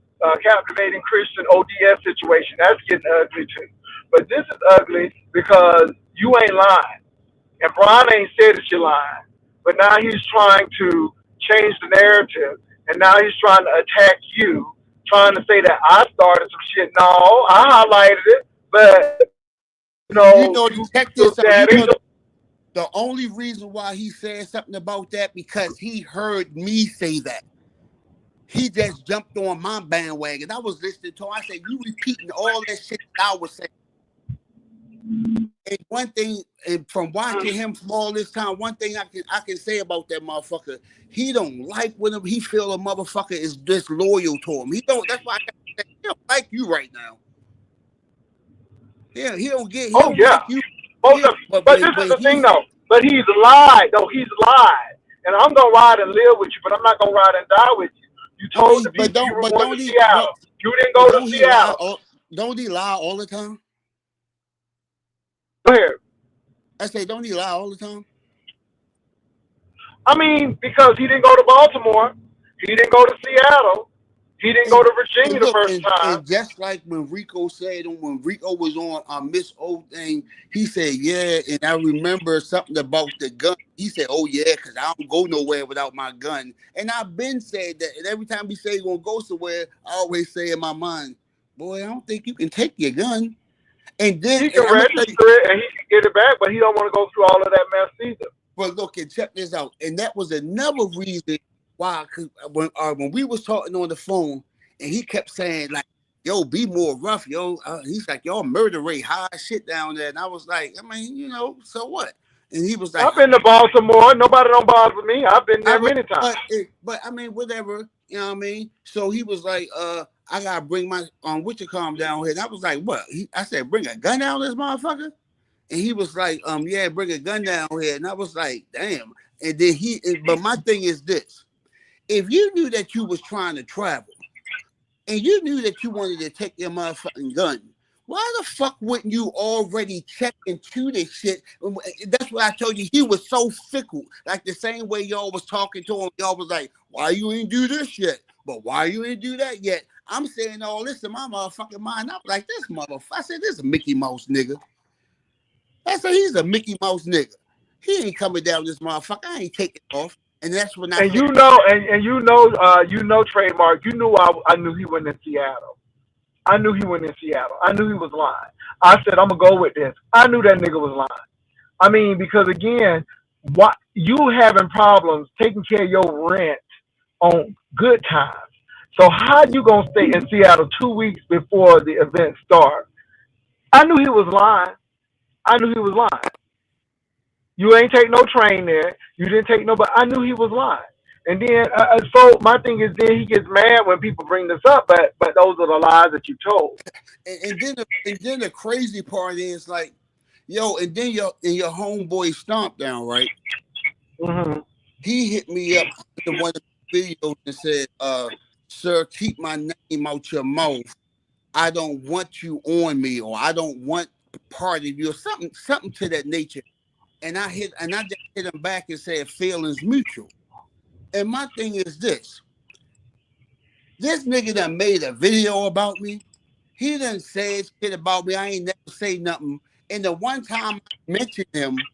captivating Christian ODS situation. That's getting ugly too. But this is ugly because you ain't lying, and Brian ain't said that you're lying. But now he's trying to change the narrative, and now he's trying to attack you, trying to say that I started some shit. No, I highlighted it, but you Check took this out. that. The only reason why he said something about that because he heard me say that. He just jumped on my bandwagon. I was listening to him. I said, you repeating all that shit that I was saying. And one thing, and from watching him from all this time, one thing I can say about that motherfucker, he don't like when he feel a motherfucker is disloyal to him. He don't. That's why he don't like you right now. Yeah, he don't like you. Yeah, but this is the thing though. But he's lied though. He's lied, and I'm gonna ride and live with you, but I'm not gonna ride and die with you. You told the people you were going to Seattle. You didn't go to Seattle. Don't he lie all the time? Go ahead. I say, don't he lie all the time? I mean, because he didn't go to Baltimore, he didn't go to Seattle, he didn't go to Virginia the first time. And just like when Rico said, when Rico was on Miss O thing, he said, yeah, and I remember something about the gun. He said, oh yeah, because I don't go nowhere without my gun. And I've been said that, and every time we say you're going to go somewhere, I always say in my mind, boy, I don't think you can take your gun. And then he can register it and he can get it back, but he don't want to go through all of that mess either. But look, and check this out. And that was another reason why, cause when we was talking on the phone, and he kept saying like, "Yo, be more rough, yo." He's like, "Y'all murder rate high shit down there," and I was like, "I mean, so what?" And he was like, "I've been to Baltimore. Nobody don't bother me. I've been there many times." But I mean, whatever. You know what I mean? So he was like, I gotta bring my Witchcom down here. And I was like, what? I said, bring a gun down this motherfucker? And he was like, yeah, bring a gun down here. And I was like, damn. And then but my thing is this. If you knew that you was trying to travel and you knew that you wanted to take your motherfucking gun, why the fuck wouldn't you already check into this shit? That's what I told you. He was so fickle. Like the same way y'all was talking to him, y'all was like, why you ain't do this yet? But why you ain't do that yet? I'm saying all this in my motherfucking mind. I'm like, this motherfucker. I said, this is a Mickey Mouse nigga. I said, he's a Mickey Mouse nigga. He ain't coming down this motherfucker. I ain't taking off. And that's when I And said, you know, trademark. You knew I knew he went in Seattle. I knew he went in Seattle. I knew he was lying. I said I'm gonna go with this. I knew that nigga was lying. I mean, because again, what you having problems taking care of your rent on good times. So how you gonna stay in Seattle 2 weeks before the event starts? I knew he was lying. I knew he was lying. You ain't take no train there. You didn't take no, but I knew he was lying. And then, so my thing is, then he gets mad when people bring this up, but those are the lies that you told. and then the crazy part is like, yo, and then your homeboy Stomp Down, right? Hmm. He hit me up to one of the videos and said, sir, keep my name out your mouth. I don't want you on me, or I don't want part of you, or something to that nature. And I just hit him back and said, feelings mutual. And my thing is this nigga done made a video about me. He done said shit about me. I ain't never say nothing. And the one time I mentioned him,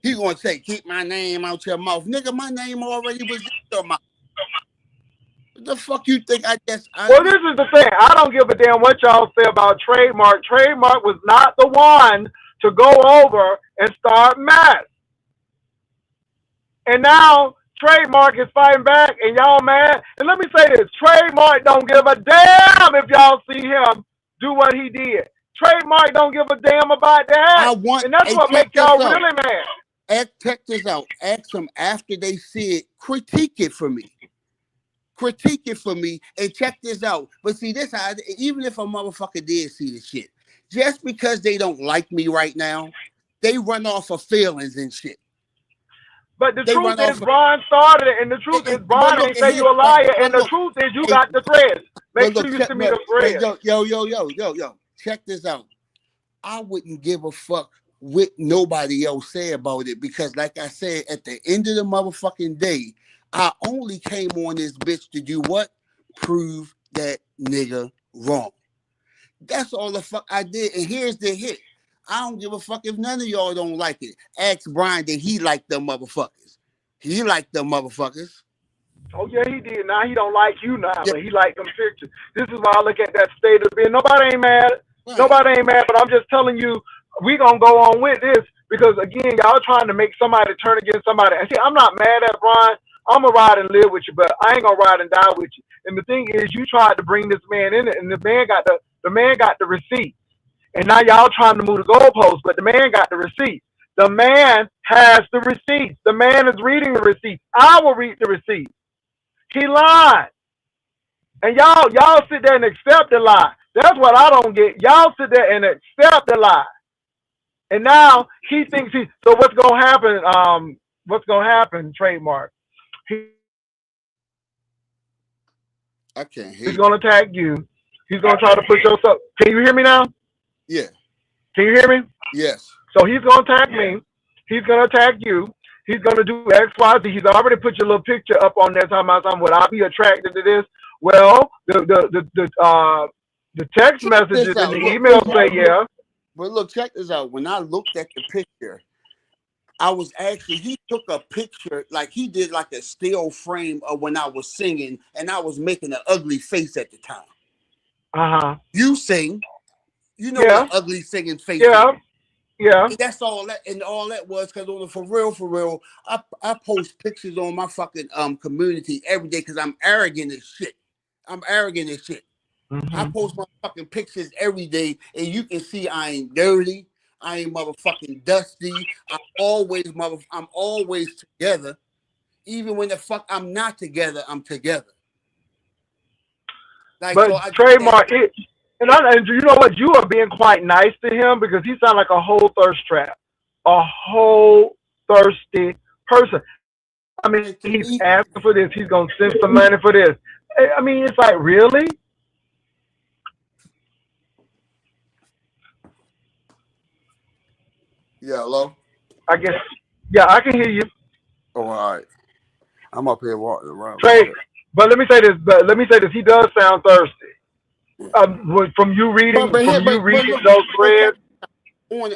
he gonna say, keep my name out your mouth. Nigga, my name already was in your mouth. What the fuck you think Well, this is the thing. I don't give a damn what y'all say about Trademark. Trademark was not the one to go over and start mess. And now Trademark is fighting back, and y'all mad. And let me say this: Trademark don't give a damn if y'all see him do what he did. Trademark don't give a damn about that, and that's what check makes this y'all out. really mad. Check this out. Ask them after they see it, critique it for me. Critique it for me and check this out. But see, even if a motherfucker did see the shit, just because they don't like me right now, they run off of feelings and shit. But the They truth run is, off of, Brian started it, and the truth is, but Brian look, ain't say you a liar, and the truth is, you hey, got the threads. Make but sure look, you check, send me the threads. yo, check this out. I wouldn't give a fuck what nobody else say about it because, like I said, at the end of the motherfucking day, I only came on this bitch to do what? Prove that nigga wrong. That's all the fuck I did. And here's the hit. I don't give a fuck if none of y'all don't like it. Ask Brian that he liked them motherfuckers. He liked them motherfuckers. Oh yeah, he did. Now he don't like you now, Yeah, but he like them pictures. This is why I look at that state of being. Nobody ain't mad. right. Nobody ain't mad. But I'm just telling you, we gonna go on with this because again, y'all trying to make somebody turn against somebody. And see, I'm not mad at Brian. I'm gonna ride and live with you, but I ain't gonna ride and die with you. And the thing is, you tried to bring this man in it, and the man got the receipt. And now y'all trying to move the goalposts, but the man got the receipt. The man has the receipts. The man is reading the receipts. I will read the receipts. He lied. And y'all sit there and accept the lie. That's what I don't get. Y'all sit there and accept the lie. And now he thinks so what's gonna happen, trademark. I can't hear He's you. gonna attack you. He's gonna try to put yourself. Can you hear me now? Yeah. Can you hear me? Yes. So he's gonna attack me. He's gonna attack you. He's gonna do X, Y, Z. He's already put your little picture up on there talking about something. Would I be attracted to this? Well, the text Check messages this and out. the Look, email say yeah. but look, check this out. When I looked at the picture, he took a picture, like he did like a still frame of when I was singing and I was making an ugly face at the time. Uh-huh. You sing, you know what an Yeah. ugly singing face is. Yeah. Yeah. And that's all that, and all that was because on the for real, I post pictures on my fucking community every day because I'm arrogant as shit. I'm arrogant as shit. I Hmm. post my fucking pictures every day, and you can see I ain't dirty. I ain't motherfucking dusty. I'm always together. Even when the fuck I'm not together, I'm together. Like But so, trademark it. And you know what? You are being quite nice to him because he sounds like a whole thirst trap, a whole thirsty person. I mean, and to he's me, asking for this. He's gonna send some money for this. I mean, it's like really. Yeah, hello? I guess. Yeah, I can hear you. Oh, all right. I'm up here walking around and Say, shit. but let me say this. But let me say this. He does sound thirsty. From you reading, But here, but reading look, those but check threads. on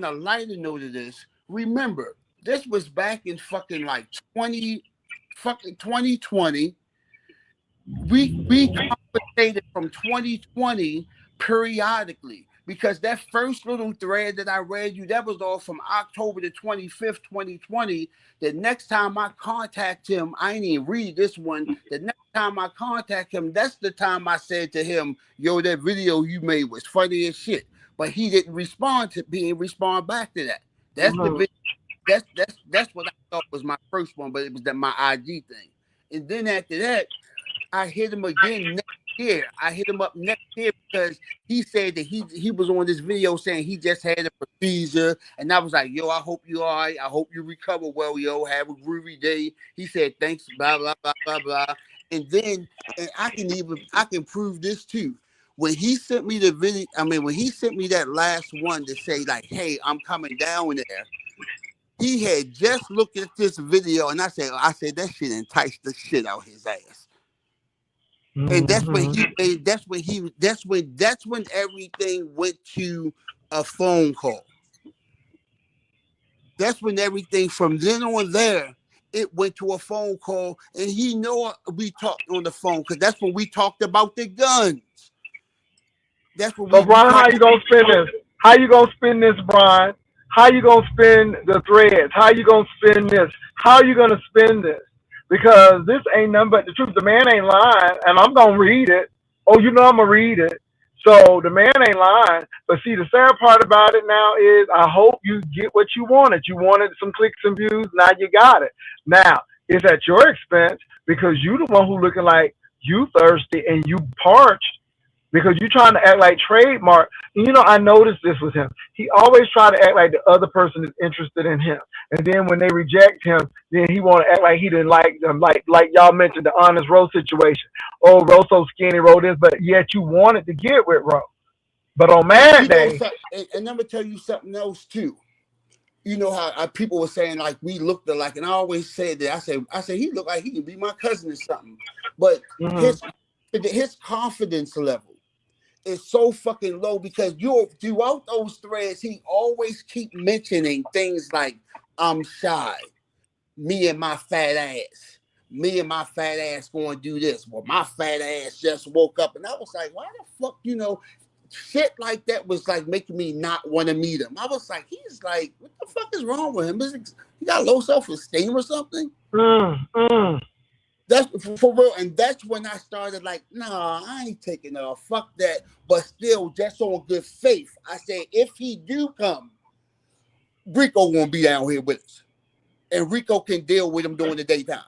a lighter note of this, remember, this was back in fucking like 2020. We conversated from 2020 periodically because that first little thread that I read you, that was all from October the 25th, 2020. The next time I contact him, I ain't even read this one. The next time I contact him, that's the time I said to him, yo, that video you made was funny as shit. But he didn't respond back to that. That's the Mhm. video. That's what I thought was my first one, but it was that my IG thing. And then after that, I hit him again next year. I hit him up next year because he said that he was on this video saying he just had a procedure, and I was like, "Yo, I hope you all right. I hope you recover well, yo. Have a groovy day." He said, "Thanks, blah blah blah blah blah." And then, and I can prove this too. When he sent me the video, I mean, when he sent me that last one to say like, "Hey, I'm coming down there," he had just looked at this video, and I said that shit enticed the shit out his ass. And that's when Mhm. he made that's when everything went to a phone call. That's when everything from then on there it went to a phone call, and he know we talked on the phone because that's when we talked about the guns. That's when So we Brian, how talked. you gonna spin this? How you gonna spin this, Brian? How you gonna spin the threads? How you gonna spin this? How you gonna spin this? Because this ain't nothing but the truth. The man ain't lying, and I'm gonna read it. Oh, you know I'm gonna read it. So the man ain't lying. But see, the sad part about it now is I hope you get what you wanted. You wanted some clicks and views. Now you got it. Now it's at your expense because you the one who looking like you thirsty and you parched because you're trying to act like trademark. And I noticed this with him. He always try to act like the other person is interested in him, and then when they reject him, then he want to act like he didn't like them. Like y'all mentioned the honest Rose situation. Oh, Rose so skinny, Rose this, but yet you wanted to get with Rose. But on Mad You know Day, something, and I'm gonna tell you something else too. You know how people were saying like we looked alike, and I always said that I said he looked like he could be my cousin or something. But mm-hmm, his confidence level is so fucking low because you throughout those threads he always keep mentioning things like I'm shy, me and my fat ass, me and my fat ass going to do this. Well, my fat ass just woke up, and I was like, why the fuck, shit like that was like making me not want to meet him. I was like, he's like, what the fuck is wrong with him? He got low self esteem or something? mm, mm. That's for real. And that's when I started like, nah, I ain't taking off. Fuck that. But still, just on good faith, I said, if he do come, Rico won't be down here with us. And Rico can deal with him during the daytime.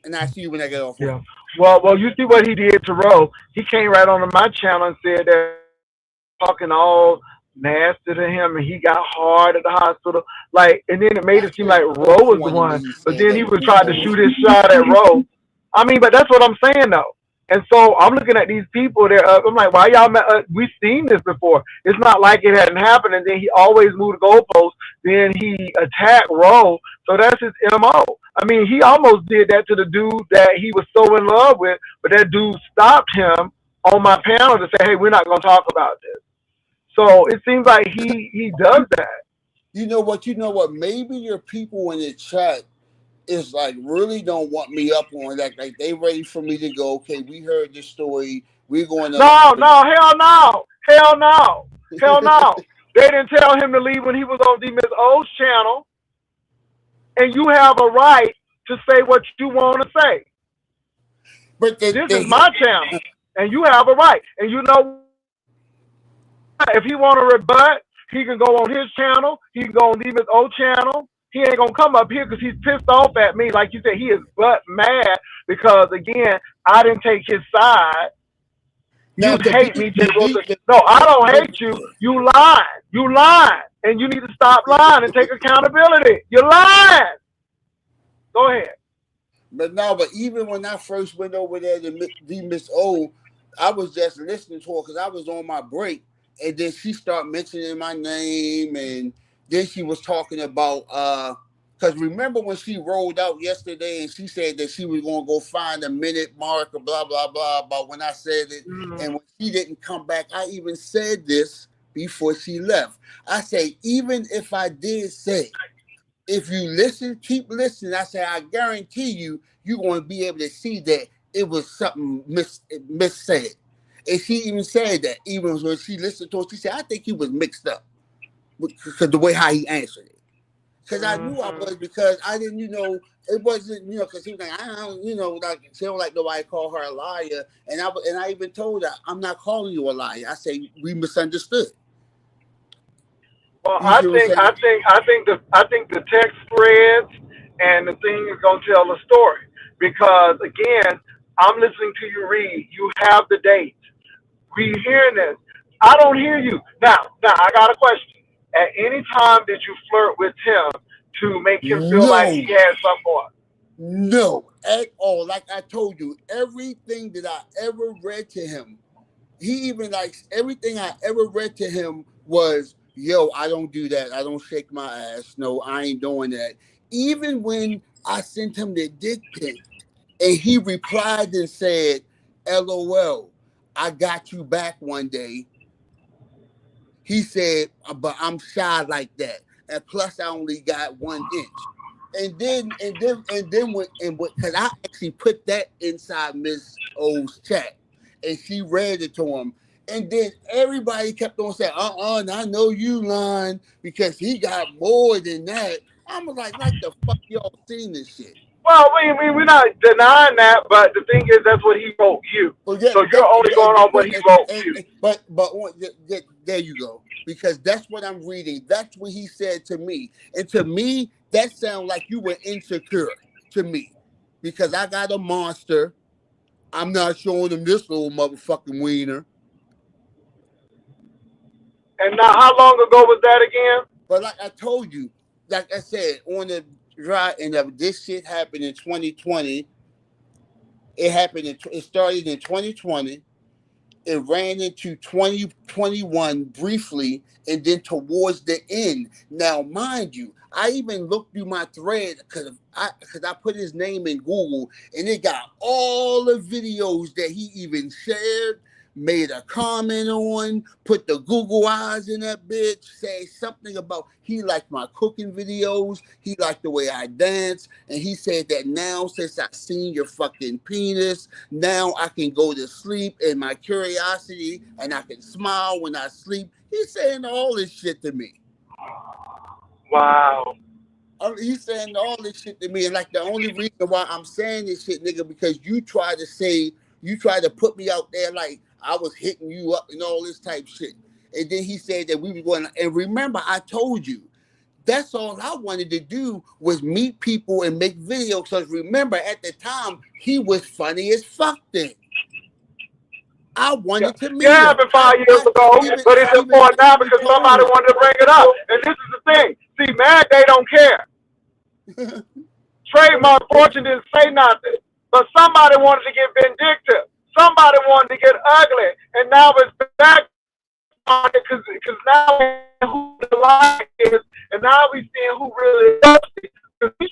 And I see you when I get off work. Yeah. Well, you see what he did to Rose. He came right onto my channel and said that talking all nasty to him, and he got hard at the hospital. Like, and then it made That it seem shit like was so Roe was the corny when one, he but said then he that was trying to Rico was. shoot his shot at Roe. I mean, but that's what I'm saying though. And so I'm looking at these people there. I'm like, why y'all? We've seen this before. It's not like it hadn't happened. And then he always moved the goalposts. Then he attacked Roe. So that's his MO. I mean, he almost did that to the dude that he was so in love with, but that dude stopped him on my panel to say, "Hey, we're not going to talk about this." So it seems like he does that. You know what? You know what? Maybe your people in the chat is like really don't want me up on that. Like they ready for me to go. Okay, we heard this story. We're going to No, no, hell no, hell no, hell no. They didn't tell him to leave when he was on D Miss O's channel, and you have a right to say what you want to say. but This is my channel, and you have a right. And you know, if he want to rebut, he can go on his channel. He can go on D Miss O channel. He ain't gonna come up here because he's pissed off at me. Like you said, he is but mad because again, I didn't take his side. now You to be hate me, Jay to be Wilson. No, I don't but, hate you. You lying. You lying. And you need to stop lying and take accountability. You're lying. Go ahead. but no, but even when I first went over there to D Miss O, I was just listening to her because I was on my break, and then she started mentioning my name and Then she was talking about because remember when she rolled out yesterday and she said that she was gonna go find a minute mark or blah blah blah about when I said it, Mm-hmm. and when she didn't come back, I even said this before she left. I say even if I did say, if you listen, keep listening. I say I guarantee you, you're going to be able to see that it was something mis said. And she even said that even when she listened to it, she said I think he was mixed up because the way how he answered it. Because I knew I Mm-hmm. was, because I didn't, it wasn't, because he was like, I don't, like she don't like nobody call her a liar, and I even told her I'm not calling you a liar. I say we misunderstood. Well, You see what I'm saying? I think the text threads and the thing is gonna tell the story because again, I'm listening to you read. You have the date. We hearing this. I don't hear you now. Now I got a question. At any time did you flirt with him to make him feel like he No, had something on? no, at all. Like I told you, everything that I ever read to him, he even likes everything I ever read to him was, yo, I don't do that. I don't shake my ass. No, I ain't doing that. Even when I sent him the dick pic and he replied and said, LOL, I got you back one day. He said, but I'm shy like that. And plus I only got 1 inch. And then because I actually put that inside Miss O's chat and she read it to him. And then everybody kept on saying, I know you lying because he got more than that. I'm like the fuck y'all seen this shit? Well, we're not denying that, but the thing is, that's what he wrote you. Well, yeah, So you're only going off what he wrote you. but there you go. Because that's what I'm reading. That's what he said to me. And to me, that sounds like you were insecure to me. Because I got a monster. I'm not showing him this little motherfucking wiener. And now, how long ago was that again? But like I told you, like I said, on the dry and this shit happened in 2020. It started in 2020. It ran into 2021 briefly, and then towards the end. Now, mind you, I even looked through my thread because I put his name in Google, and it got all the videos that he even shared, made a comment on, put the Google eyes in that bitch, say something about he liked my cooking videos, he liked the way I dance, and he said that now since I seen your fucking penis, now I can go to sleep in my curiosity and I can smile when I sleep. He's saying all this shit to me. Wow. He's saying all this shit to me. And like the only reason why I'm saying this shit, nigga, because you try to put me out there like I was hitting you up and all this type shit. And then he said that we were going to, and remember, I told you, that's all I wanted to do was meet people and make videos. Because remember, at the time, he was funny as fuck then. I Yeah, wanted to it meet him. happened 5 years ago, but it's important I now even because told somebody him. wanted to bring it up. And this is the thing. See, mad they don't care. Trademark Fortune didn't say nothing, but somebody wanted to get vindictive. Somebody wanted to get ugly, and now it's back on it because now we see who the lie is, and now we seeing who really is. Because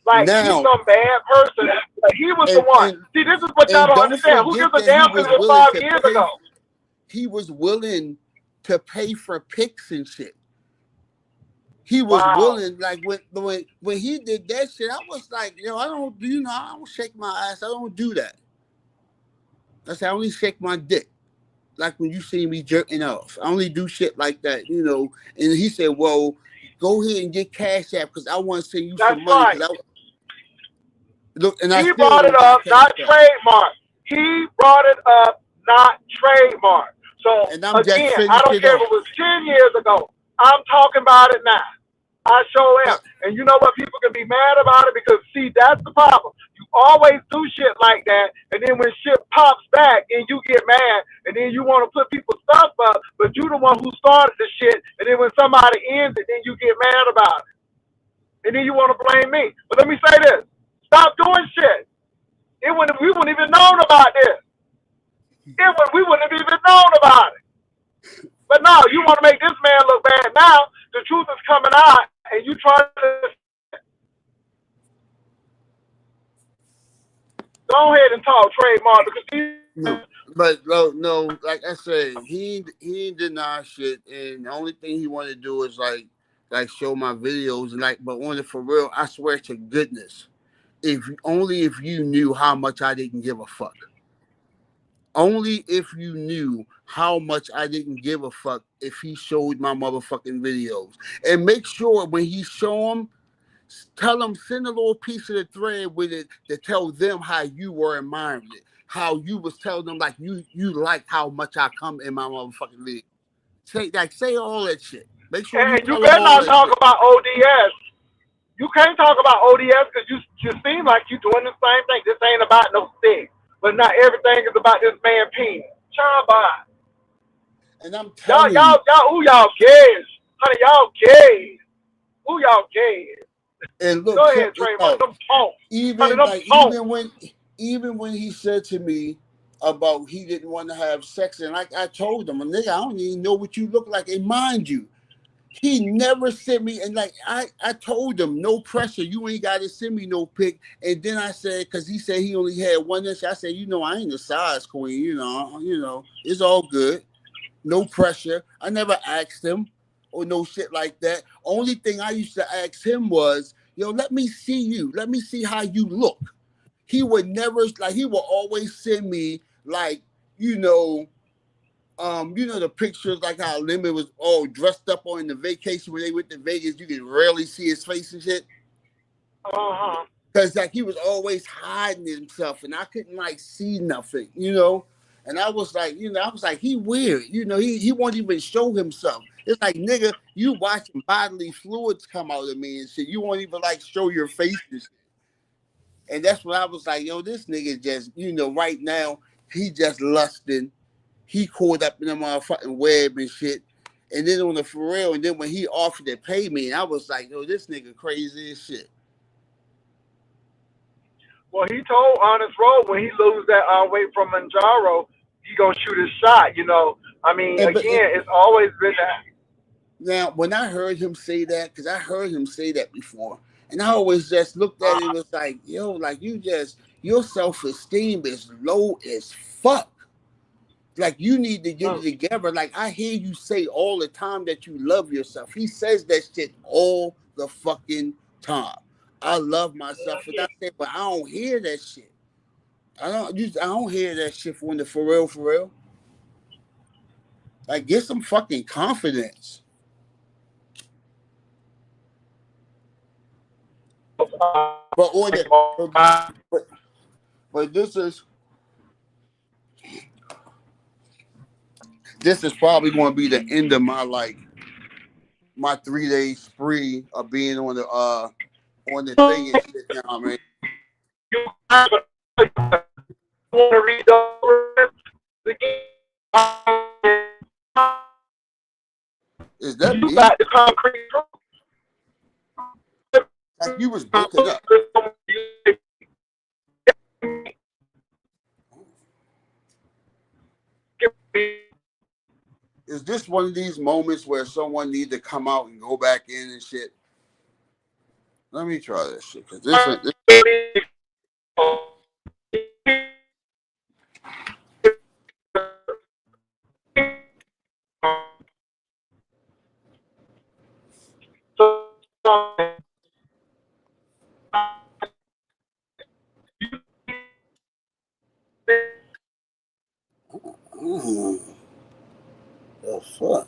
like he's Now, some bad person. Like, he was the and one. and See, this is what y'all and don't don't understand. Who gives forget a that he damn because was it was willing five to years pay. ago? He was willing to pay for pics and shit. He was Wow. willing, like when he did that shit, I was like, yo, I don't shake my ass. I don't do that. I said I only shake my dick. Like when you see me jerking off. I only do shit like that. And he said, well, go ahead and get Cash App because I want to send you That's some money right. because I look and I He still brought it don't got up, Cash not App. trademark. He brought it up, not trademark. So And I'm just again, I don't finishing care if it off. was 10 years ago. I'm talking about it now. I show am. But And you know what? People can be mad about it because see, that's the problem. You always do shit like that, and then when shit pops back, and you get mad, and then you want to put people's stuff up, but you the one who started the shit, and then when somebody ends it, then you get mad about it, and then you want to blame me. But let me say this: stop doing shit. We wouldn't even known about this. We wouldn't have even known about it. But no, you want to make this man look bad now. the truth is coming out, and you try to go ahead and talk trademark because these No, but no, like I said, he ain't deny shit, and the only thing he want to do is like show my videos and like, but on it for real, I swear to goodness, if only if you knew how much I didn't give a fuck. Only if you knew how much I didn't give a fuck if he showed my motherfucking videos. And make sure when he show them, tell them, send a little piece of the thread with it to tell them how you were admiring it. How you was telling them like you like how much I come in my motherfucking video. Say all that shit. Make sure you and you tell them better all not that talk shit. about ODS. You can't talk about ODS because you seem like you doing the same thing. This ain't about no stick, but not everything is about this man penis. Child by And I'm y'all, telling you, y'all, ooh, y'all gays, honey, y'all gays, ooh, y'all gays. and look, Go check ahead, this trademark out. them punks, honey, even them like punks. even when he said to me about he didn't want to have sex, and like I told him, nigga, I don't even know what you look like. And mind you, he never sent me, and like I told him, no pressure, you ain't got to send me no pic. And then I said, because he said he only had 1 inch, I said, I ain't a size queen, it's all good, no pressure. I never asked him or no shit like that. Only thing I used to ask him was, yo, let me see you, let me see how you look. He would never, like, he would always send me like, the pictures like how Lemon was all dressed up on the vacation when they went to Vegas. You could rarely see his face and shit. Uh-huh. Cause like he was always hiding himself and I couldn't like see nothing, And I was like, he weird, he won't even show himself. It's like, nigga, you watching bodily fluids come out of me and shit. You won't even like show your face and shit. And that's when I was like, yo, this nigga just, right now, he just lusting. He caught up in the motherfucking web and shit. And then on the for real, and then when he offered to pay me, and I was like, yo, this nigga crazy as shit. Well, he told Honest Road when he lose that weight from Manjaro, he gonna shoot his shot. I mean, And but again, it's always been that. now when I heard him say that, because I heard him say that before, and I always just looked at it and was like, yo, like your self-esteem is low as fuck. Like you need to get it together. Like I hear you say all the time that you love yourself. He says that shit all the fucking time. I love myself, and I say, but I don't hear that shit. I don't hear that shit from the for real, for real. Like get some fucking confidence. But on the but, but this is probably going to be the end of my 3 day spree of being on the thing and shit. You know what I mean? Want to read the Is that you me? got the concrete truth. Like you was broken up. Is this one of these moments where someone need to come out and go back in and shit? Let me try this shit because this oh, the fuck.